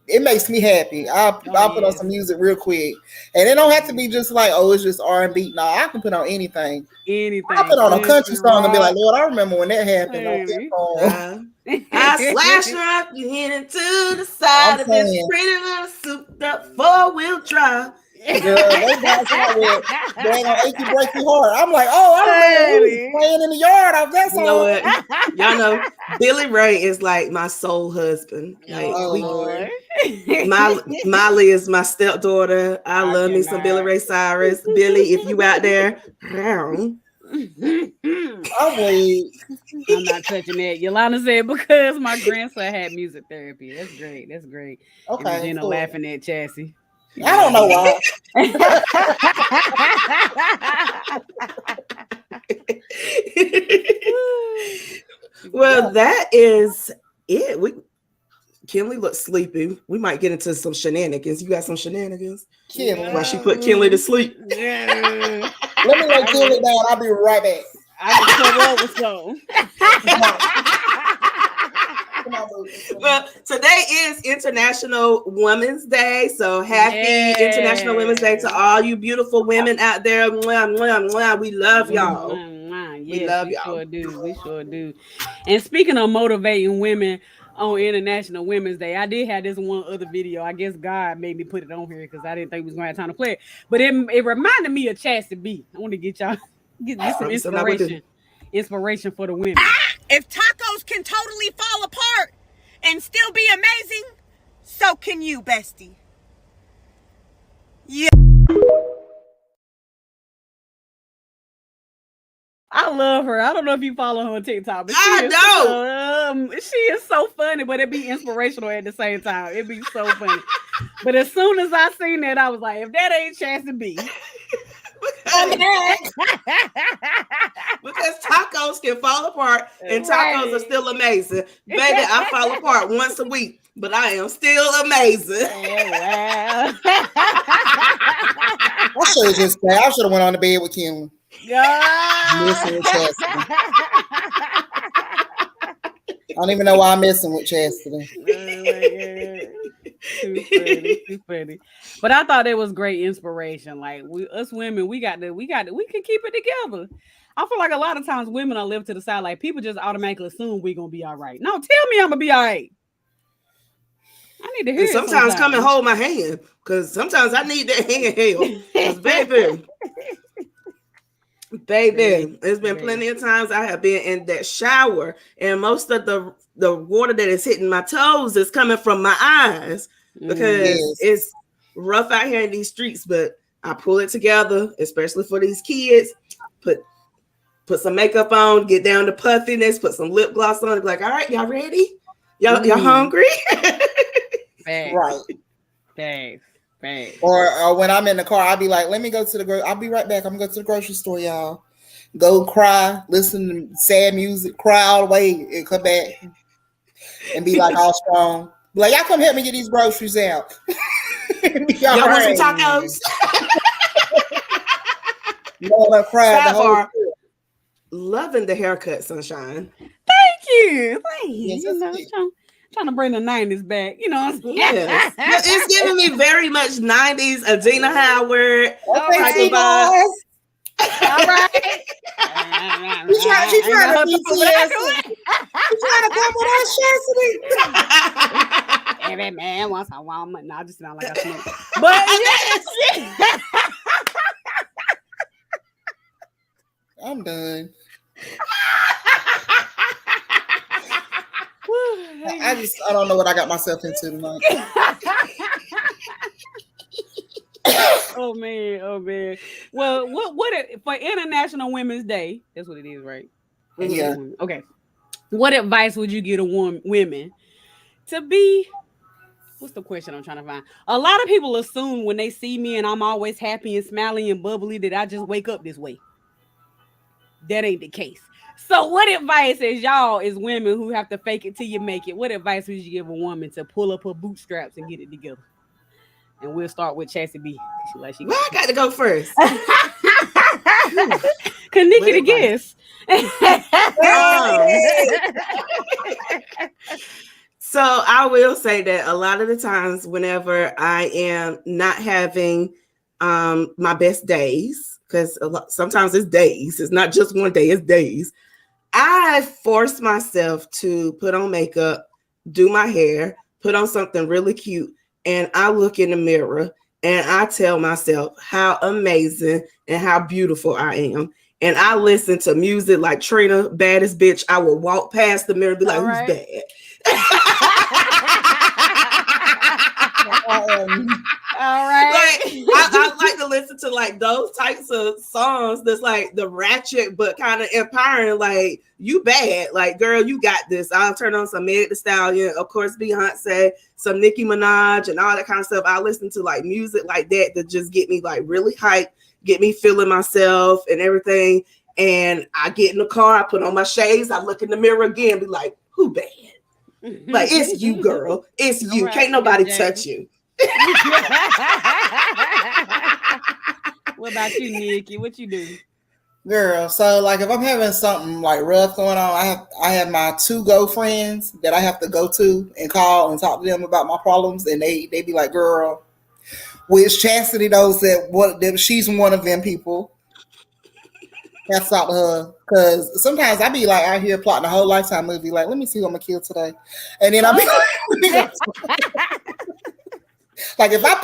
it makes me happy. I'll put on some music real quick, and it don't have to be just like, oh, it's just R&B. No, I can put on anything. I put on a country song and be like, Lord, I remember when that happened on that song. I slashed her up and hit into the side of this pretty little souped up 4-wheel drive. Girl, they got somewhere. They ain't gonna achy break your heart. I'm like, oh, I remember we was playing in the yard off that song. You know what? Y'all know Billy Ray is like my soul husband. Like Molly is my stepdaughter. I love me some Billy Ray Cyrus. Billy, if you out there, I'm not touching that. Yolanda said because my grandson had music therapy. That's great. That's great. Okay. And Regina laughing at Chassie. I don't know why. Well, that is it. Kinley looks sleepy. We might get into some shenanigans. You got some shenanigans? Kinley. Why she put Kinley to sleep? Yeah. Let me lay Kinley down. I'll be right back. I can come over some. Well, today is International Women's Day, so happy International Women's Day to all you beautiful women out there. Mwah, mwah, mwah. We love y'all. Yes, we love y'all. Sure do. We sure do. And speaking of motivating women on International Women's Day, I did have this one other video. I guess God made me put it on here because I didn't think we was going to have time to play it. But it reminded me of Chastity B. I want to get y'all some inspiration for the women. If tacos can totally fall apart and still be amazing, so can you, bestie. Yeah. I love her. I don't know if you follow her on TikTok, but she is so funny, but it be inspirational at the same time. It be so funny. But as soon as I seen that, I was like, if that ain't Chastity B. Because tacos can fall apart and tacos are still amazing. Baby, I fall apart once a week, but I am still amazing. I should have went on the bed with Kim. Messing with Chastity. I don't even know why I'm messing with Chastity. Too funny. But I thought it was great inspiration. Like us women, we can keep it together. I feel like a lot of times women are left to the side. Like people just automatically assume we're gonna be all right. No, tell me I'm gonna be all right. I need to hear. And sometimes come and hold my hand because sometimes I need that hand held. Because baby, there's been plenty of times I have been in that shower, and most of the water that is hitting my toes is coming from my eyes because it's rough out here in these streets. But I pull it together, especially for these kids. Put some makeup on, get down to puffiness, put some lip gloss on. Be like, all right, y'all ready? Y'all hungry? Right. Thanks. Or when I'm in the car, I'll be like, let me go to the I'll be right back. I'm gonna go to the grocery store, y'all. Go cry, listen to sad music, cry all the way, and come back and be like all strong. Be like, y'all come help me get these groceries out. y'all want some tacos? I cried the whole loving the haircut, Sunshine. Thank you. Trying to bring the 90s back, you know what I'm saying? Yes. It's giving me very much 90s Adina Howard. All right. She's trying to come with us, Chastity. Every man wants a woman. No, I just sound like I smoke. But yes. I'm done. I don't know what I got myself into tonight. Oh man. Well, what for International Women's Day? That's what it is, right? Yeah. Okay. What advice would you give to women to be? What's the question I'm trying to find? A lot of people assume when they see me and I'm always happy and smiling and bubbly that I just wake up this way. That ain't the case. So what advice as women who have to fake it till you make it, what advice would you give a woman to pull up her bootstraps and get it together? And we'll start with Chastity B. I got to go first. Cause Nikki the guest. So I will say that a lot of the times whenever I am not having my best days, because sometimes it's days, it's not just one day, it's days, I force myself to put on makeup, do my hair, put on something really cute, and I look in the mirror and I tell myself how amazing and how beautiful I am. And I listen to music like Trina, baddest bitch. I will walk past the mirror and be like, who's bad? All right. Like, I like to listen to like those types of songs that's like the ratchet but kind of empowering, like, you bad, like, girl, you got this. I'll turn on some Meg Thee Stallion, of course, Beyonce, some Nicki Minaj and all that kind of stuff. I listen to like music like that just get me like really hyped, get me feeling myself and everything. And I get in the car, I put on my shades, I look in the mirra again, be like, who bad? Like, it's you, girl. It's you. Right, can't nobody touch you. What about you, Nikki? What you do? Girl, so like if I'm having something like rough going on, I have my 2 friends that I have to go to and call and talk to them about my problems, and they be like, girl, which Chastity knows that she's one of them people. That's talk to her, because sometimes I be like out here plotting a whole Lifetime movie, like, let me see who I'm gonna kill today, and then I'll be like, like if I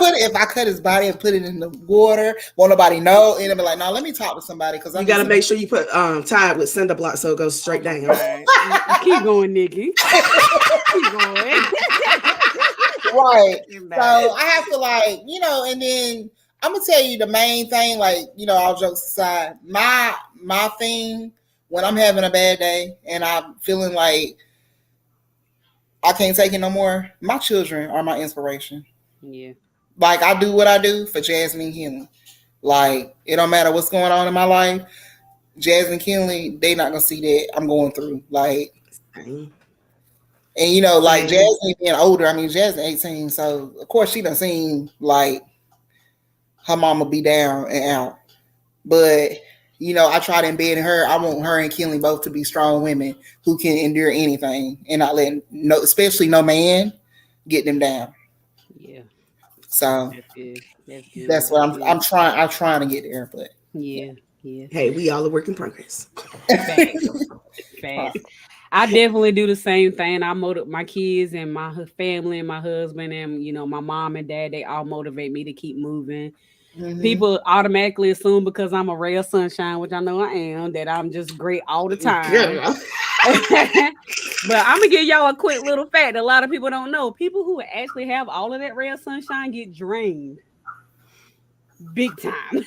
cut his body and put it in the water, won't nobody know, and I'll be like, no, let me talk to somebody, because you got to make sure you put tie it with cinder block so it goes straight down. Keep going, Nikki. Keep going. Right. So I have to, like, and then I'm gonna tell you the main thing, like, all jokes aside, my thing when I'm having a bad day and I'm feeling like I can't take it no more, my children are my inspiration. Yeah. Like, I do what I do for Jasmine Kinley. Like, it don't matter what's going on in my life, Jasmine Kinley, they not gonna see that I'm going through. Like, and like Jasmine being older, I mean, Jasmine 18, so of course she done seen like her mama be down and out. But I try to embed in her. I want her and Kinley both to be strong women who can endure anything and not let especially no man get them down. Yeah. So that's good. That's what I'm trying to get there, but yeah. Hey, we all a work in progress. Facts. I definitely do the same thing. I motivate my kids and my family and my husband and my mom and dad. They all motivate me to keep moving. Mm-hmm. People automatically assume because I'm a ray of sunshine, which I know I am, that I'm just great all the time. Yeah. But I'm gonna give y'all a quick little fact that a lot of people don't know. People who actually have all of that ray of sunshine get drained big time.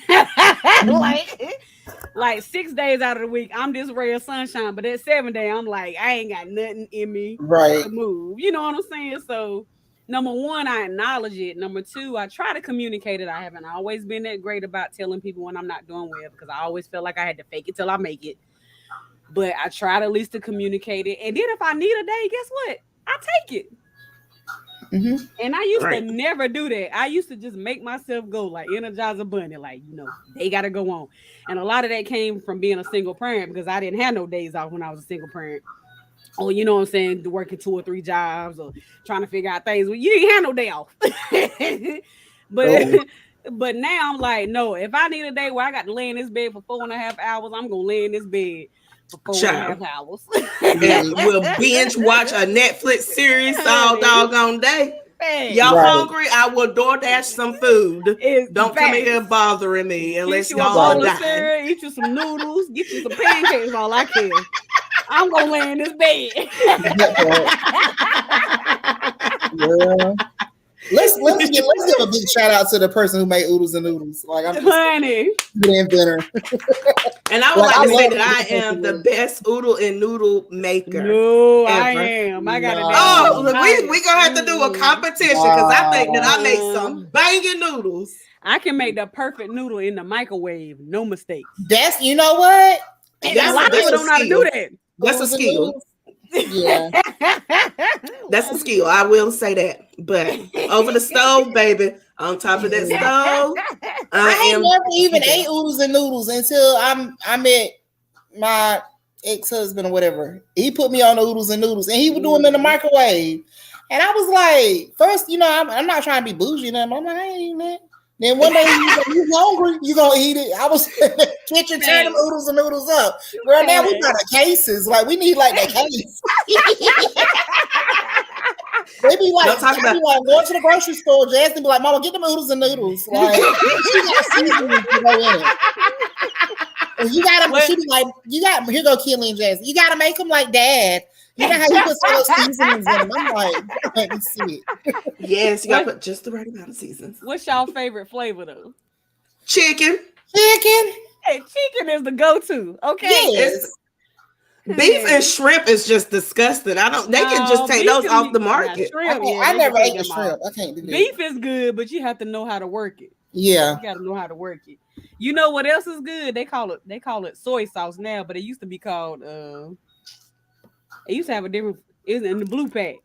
like 6 days out of the week, I'm this ray of sunshine, but that 7th day, I'm like, I ain't got nothing in me to move. You know what I'm saying? So, number one, I acknowledge it. Number two, I try to communicate it. I haven't always been that great about telling people when I'm not doing well, because I always felt like I had to fake it till I make it. But I try at least to communicate it. And then if I need a day, guess what? I take it. Mm-hmm. And I used to never do that. I used to just make myself go, like Energizer Bunny, like, they got to go on. And a lot of that came from being a single parent, because I didn't have no days off when I was a single parent. Or, you know what I'm saying, working 2 or 3 jobs or trying to figure out things. Well, you didn't have no day off. But now I'm like, no, if I need a day where I got to lay in this bed for 4.5 hours, I'm going to lay in this bed for 4.5 hours. And we'll binge watch a Netflix series all doggone day. Y'all hungry? I will DoorDash some food. Don't come in here bothering me unless y'all die. Eat you some noodles, get you some pancakes, all I can. I'm gonna lay in this bed. Yeah. Let's give a big shout out to the person who made oodles and noodles. Like, I'm funny. The inventor. And I would like to say that I am the best oodle and noodle maker. No, ever. I am. I got it. Oh, we gonna have to do a competition, because I think that I make some banging noodles. I can make the perfect noodle in the microwave, no mistakes. That's, you know what? A lot of people don't know how to do that. That's a skill. Yeah. That's a skill. I will say that. But over the stove, baby, on top of that stove, I ain't never even ate oodles and noodles until I met my ex-husband or whatever. He put me on the oodles and noodles, and he would do them in the microwave. And I was like, first, I'm not trying to be bougie, and I'm like, I ain't eating that. Then one day you hungry, you gonna eat it. I was in the kitchen turning oodles and noodles up. Girl, now we got the cases. Like we need like that case. They be like, going to the grocery store. Jasmine be like, Mama, get them oodles and noodles. Like she got seasoning to go in it. And you gotta. She be like, here go Kelly and Jasmine. You gotta make them like Dad. You know how you put some seasonings in them. I'm like, let me see it. Yes, you gotta put just the right amount of seasons. What's y'all favorite flavor though? Chicken. Hey, chicken is the go-to. Okay. Yes. Beef and shrimp is just disgusting. They can just take those off the market. I never ate the shrimp. I can't do that. Beef is good, but you have to know how to work it. Yeah. You gotta know how to work it. You know what else is good? They call it soy sauce now, but it used to be called it used to have a different in the blue pack.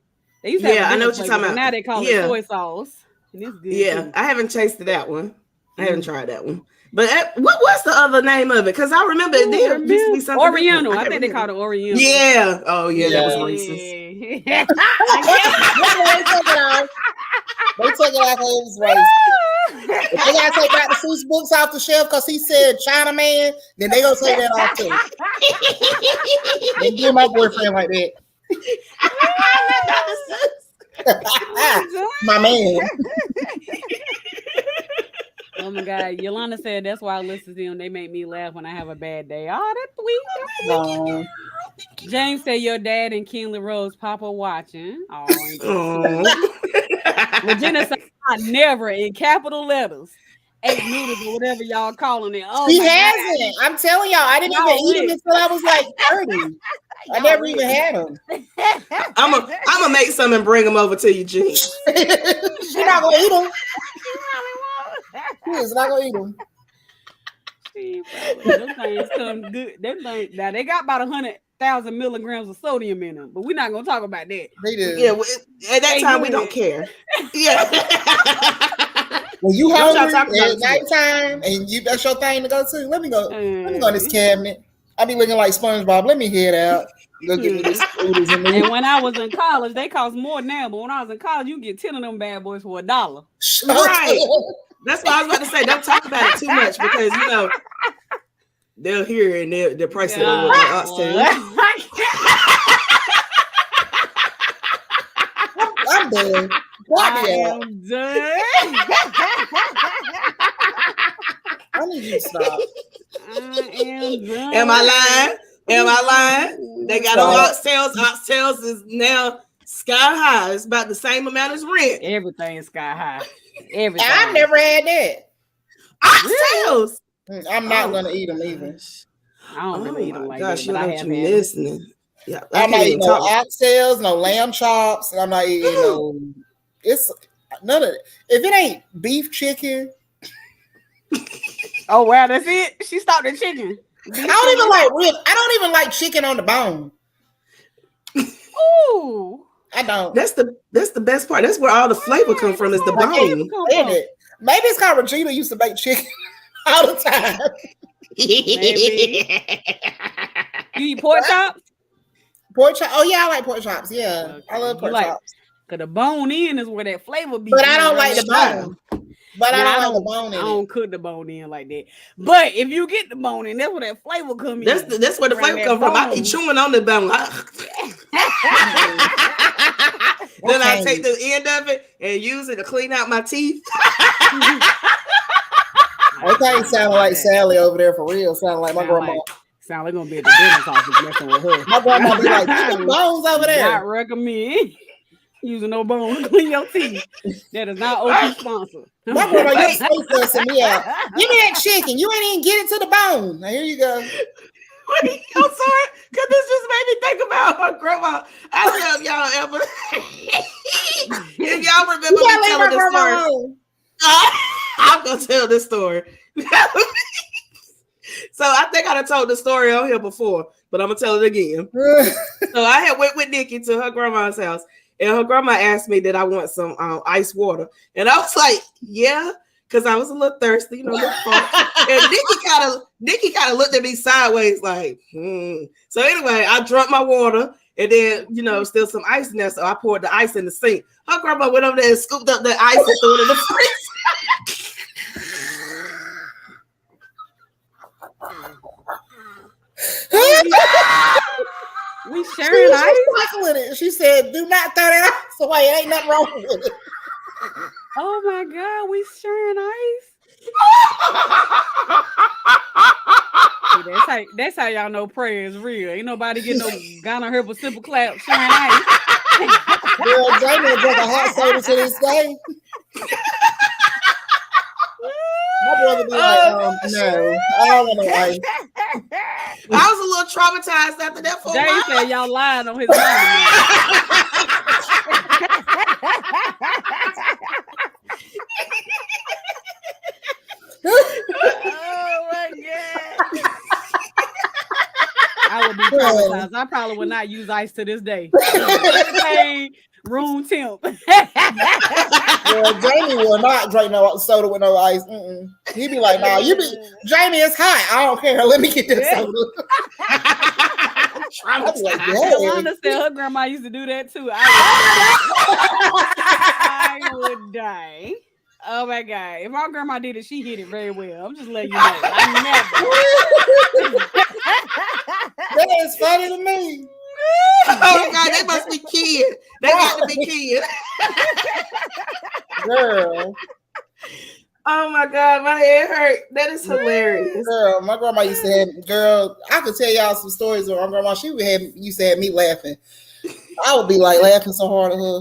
They used to have I know what you're talking about. Now they call it soy sauce. And it's good. Yeah, too. I haven't tasted that one. I haven't tried that one. But what's the other name of it? Because I remember there used to be something Oriental. I think they called it Oriental. Yeah. Oh yeah, that was racist. They took it off. It was racist. If they gotta take back the Seuss books off the shelf because he said China man, then they gonna take that off too. They give my boyfriend like that. My man. Oh my God, Yolanda said that's why I listen to them. They make me laugh when I have a bad day. Oh, that's sweet. James said your dad and Kinley Rose Papa watching. Oh, Regina said I never in capital letters ate noodles or whatever y'all calling it. Oh, he hasn't. I'm telling y'all, I didn't even eat them until I was like 30. I never even had them. I'm gonna make some and bring them over to you, Jean. She's not gonna eat them. She's not gonna eat them. Those things come good. Now they got about 100,000 milligrams of sodium in them, but we're not gonna talk about that. They do. Yeah, at that time we don't care. Yeah. When you hungry at nighttime and that's your thing to go to, let me go in this cabinet. I be looking like SpongeBob. Let me head out. Go get me this noodles and And when I was in college, they cost more now. But when I was in college, you get 10 of them bad boys for $1. Right. That's what I was about to say. Don't talk about it too much because they'll hear and they're pricing it over I'm done. I am done. I need you to stop. I am done. Am I lying? They got on oxtails. Oxtails is now sky high. It's about the same amount as rent. Everything is sky high. Everything. I've never had that. Oxtails. I'm not gonna eat them either. I don't really eat them like gosh, that, but I have you listening. Yeah, I'm not eating no oxtails, no lamb chops, and I'm not eating no. It's none of it. If it ain't beef chicken. Oh wow, that's it. She stopped at chicken. I don't even like ribs. I don't even like chicken on the bone. Ooh, I don't. That's the best part. That's where all the flavor come from. Is the bone. Maybe it's called Regina used to make chicken all the time. Maybe. You eat pork chops? Pork chop. Oh yeah, I like pork chops. Yeah, okay. I love pork chops. Cause the bone in is where that flavor be. But I don't like the bone. But I don't like the bone in. I don't cook the bone in like that. But if you get the bone in, that's where that flavor come in. That's where the flavor come from. I be chewing on the bone. Then I take the end of it and use it to clean out my teeth. Okay, sounding like Sally over there for real. Sounding like my grandma. Sound like gonna be at the dentist office messing with her. My grandma be like, "Get the bones over there." Not recommend using no bone to clean your teeth. That is not OP sponsor. My grandma used to say fussing me out. Give me that chicken. You ain't even get it to the bone. Now here you go. Wait, I'm sorry, because this just made me think about her grandma. I don't know if y'all ever, if y'all remember me telling this story. I'm gonna tell this story. So I think I done told the story on here before, but I'm gonna tell it again. So I had went with Nikki to her grandma's house, and her grandma asked me that I want some ice water, and I was like, "Yeah." because I was a little thirsty, a little full. And Nikki kind of looked at me sideways, like, So anyway, I drank my water, and then still some ice in there, so I poured the ice in the sink. Her grandma went over there and scooped up the ice and threw it in the freezer. We sharing ice. With it. She said, "Do not throw that ice away. It ain't nothing wrong with it." Oh my God, we sharing ice. See, that's how y'all know prayer is real. Ain't nobody getting no gun on her but simple clap sharing ice. Girl, Jamie drank a hot soda to this day. My brother be like, no, I don't want no ice. I was a little traumatized after that for a Jay while. said y'all lying on his mama. Oh my God. I would be traumatized. I probably would not use ice to this day. Everything room temp. Well, Jamie will not drink no soda with no ice. He'd be like, "Nah, Jamie, it's hot. I don't care. Let me get this soda." Yolanda said her grandma used to do that too. I would die. Oh my God. If my grandma did it, she hit it very well. I'm just letting you know. I never. That is funny to me. Oh God, they must be kids. They got to be kids. Girl. Oh my God, my head hurt. That is hilarious. Girl, my grandma used to have, I could tell y'all some stories of my grandma. She used to have me laughing. I would be like laughing so hard at her.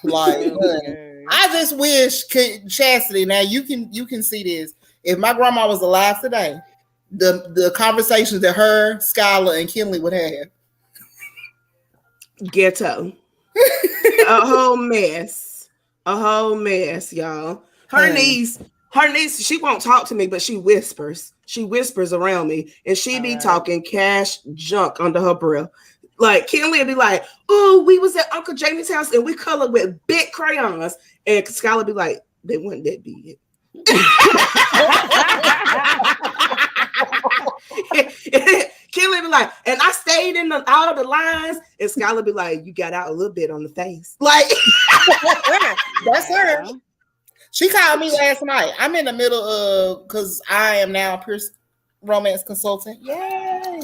Like, I just wish Chastity, now you can see this. If my grandma was alive today, the conversations that her, Skylar, and Kinley would have. Ghetto. A whole mess, y'all. Her niece, she won't talk to me, but she whispers around me, and she be talking cash junk under her breath. Like Kinley would be like, "Oh, we was at Uncle Jamie's house and we colored with big crayons," and Skylar be like, "They weren't that big." Kinley be like, "And I stayed in all the lines," and Skylar be like, "You got out a little bit on the face." Like, that's her. She called me last night. I'm in the middle of, because I am now a romance consultant. Yay. Okay.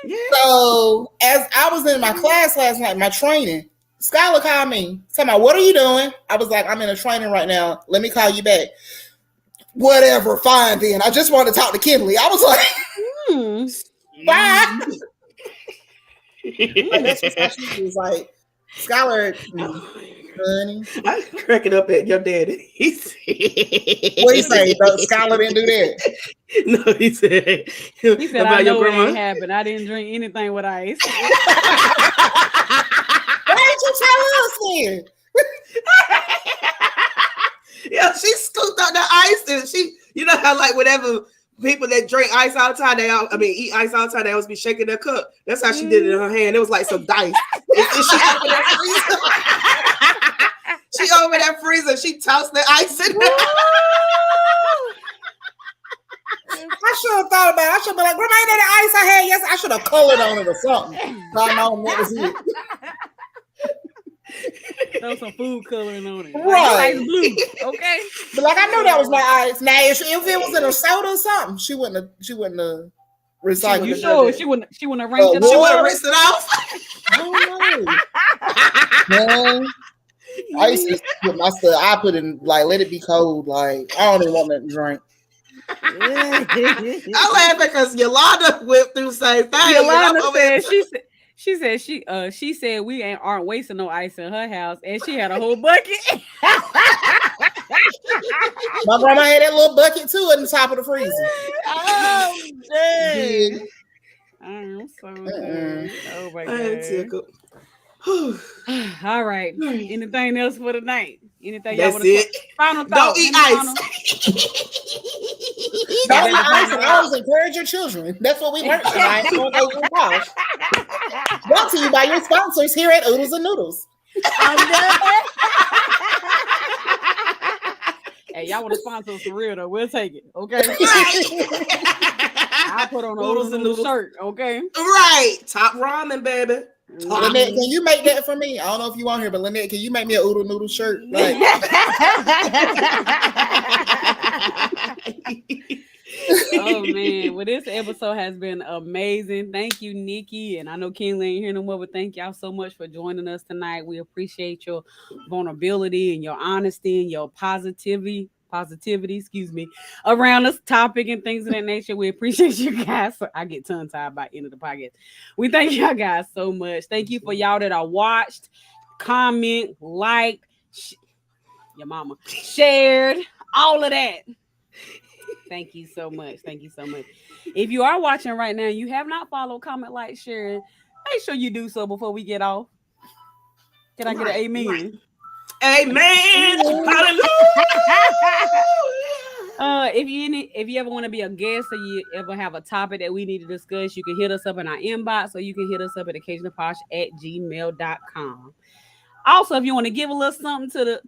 yeah. So as I was in my class last night, my training, Skylar called me. Tell me, "What are you doing?" I was like, "I'm in a training right now. Let me call you back." Whatever, fine then. I just want to talk to Kinley. I was like, bye. Like, that's just how she was like, Skylar, honey. I cracking up at your daddy. He said, What he say? Skylar didn't do that. No, he said about I know your grandma. It ain't happened. I didn't drink anything with ice. Why didn't you tell us then? Yeah, she scooped out the ice, and she, how like whatever people that drink ice all the time, eat ice all the time, they always be shaking their cup. That's how she did it in her hand. It was like some dice. And she opened that freezer. She opened that freezer. She tossed the ice in there. I should have thought about it. I should be like, "Grandma, ain't that the ice I had? Yes, I should have colored on it or something." So I know what was it. Throw some food coloring on it. Right. Like blue. Okay. But like I knew that was my ice. Now if it was in a soda or something, she wouldn't have recycled. You sure she wouldn't have ranked it She would off? have rinsed it off. Man, I used to put my stuff. I put in like let it be cold. Like I don't even want nothing to drink. I laugh because Yolanda went through the same thing. Yolanda said she said we aren't wasting no ice in her house, and she had a whole bucket. My grandma had that little bucket too at the top of the freezer. Oh dang! I'm so good. Oh my God. All right. Anything else for tonight? Anything y'all want to final thoughts? Don't eat ice. Don't eat ice and always encourage your children. That's what we learned tonight. Brought to you by your sponsors here at Oodles and Noodles. Hey, y'all want to sponsor us for real though, we'll take it. Okay. I'll put on a Oodles and noodle noodles. shirt. Okay. Right. Top ramen, baby. Top. Lynette, can you make that for me? I don't know if you want here, but Lynette, can you make me a oodle noodle shirt? Like, Oh man, well, this episode has been amazing. Thank you, Nikki, and I know Kenley ain't here no more, but thank y'all so much for joining us tonight. We appreciate your vulnerability and your honesty and your positivity, excuse me, around this topic and things of that nature. We appreciate you guys. I get tongue tied by the end of the podcast. We thank y'all guys so much. Thank you for y'all that are watched, comment, liked, your mama shared, all of that. Thank you so much. Thank you so much. If you are watching right now, you have not followed, comment, like, share, make sure you do so before we get off. Can I get an amen? Right. Amen. Hallelujah. If you ever want to be a guest or you ever have a topic that we need to discuss, you can hit us up in our inbox or you can hit us up at occasionalposh@gmail.com. Also, if you want to give a little something to the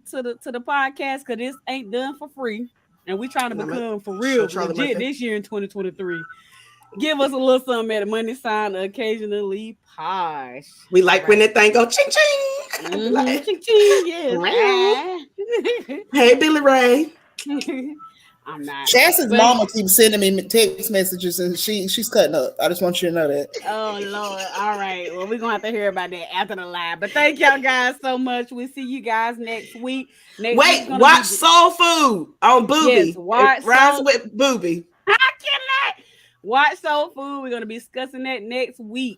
podcast, because this ain't done for free. And we trying to become for real legit this year in 2023. Give us a little something at a money sign occasionally posh. We like when that thing go ching ching. Mm-hmm. Ching ching, yes. Hey, Billy Ray. I'm not. Chasta's mama keeps sending me text messages and she's cutting up. I just want you to know that. Oh Lord. All right. Well, we're gonna have to hear about that after the live. But thank y'all guys so much. We'll see you guys next week. Wait, watch Soul Food on Booby. Yes, watch Rise with Booby. I cannot watch Soul Food. We're gonna be discussing that next week.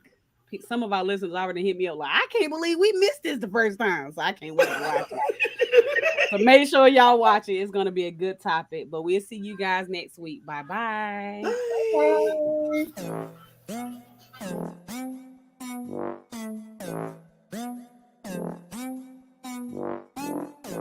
Some of our listeners already hit me up like, I can't believe we missed this the first time, so I can't wait to watch it. So make sure y'all watch it. It's gonna be a good topic. But we'll see you guys next week. Bye-bye. Bye.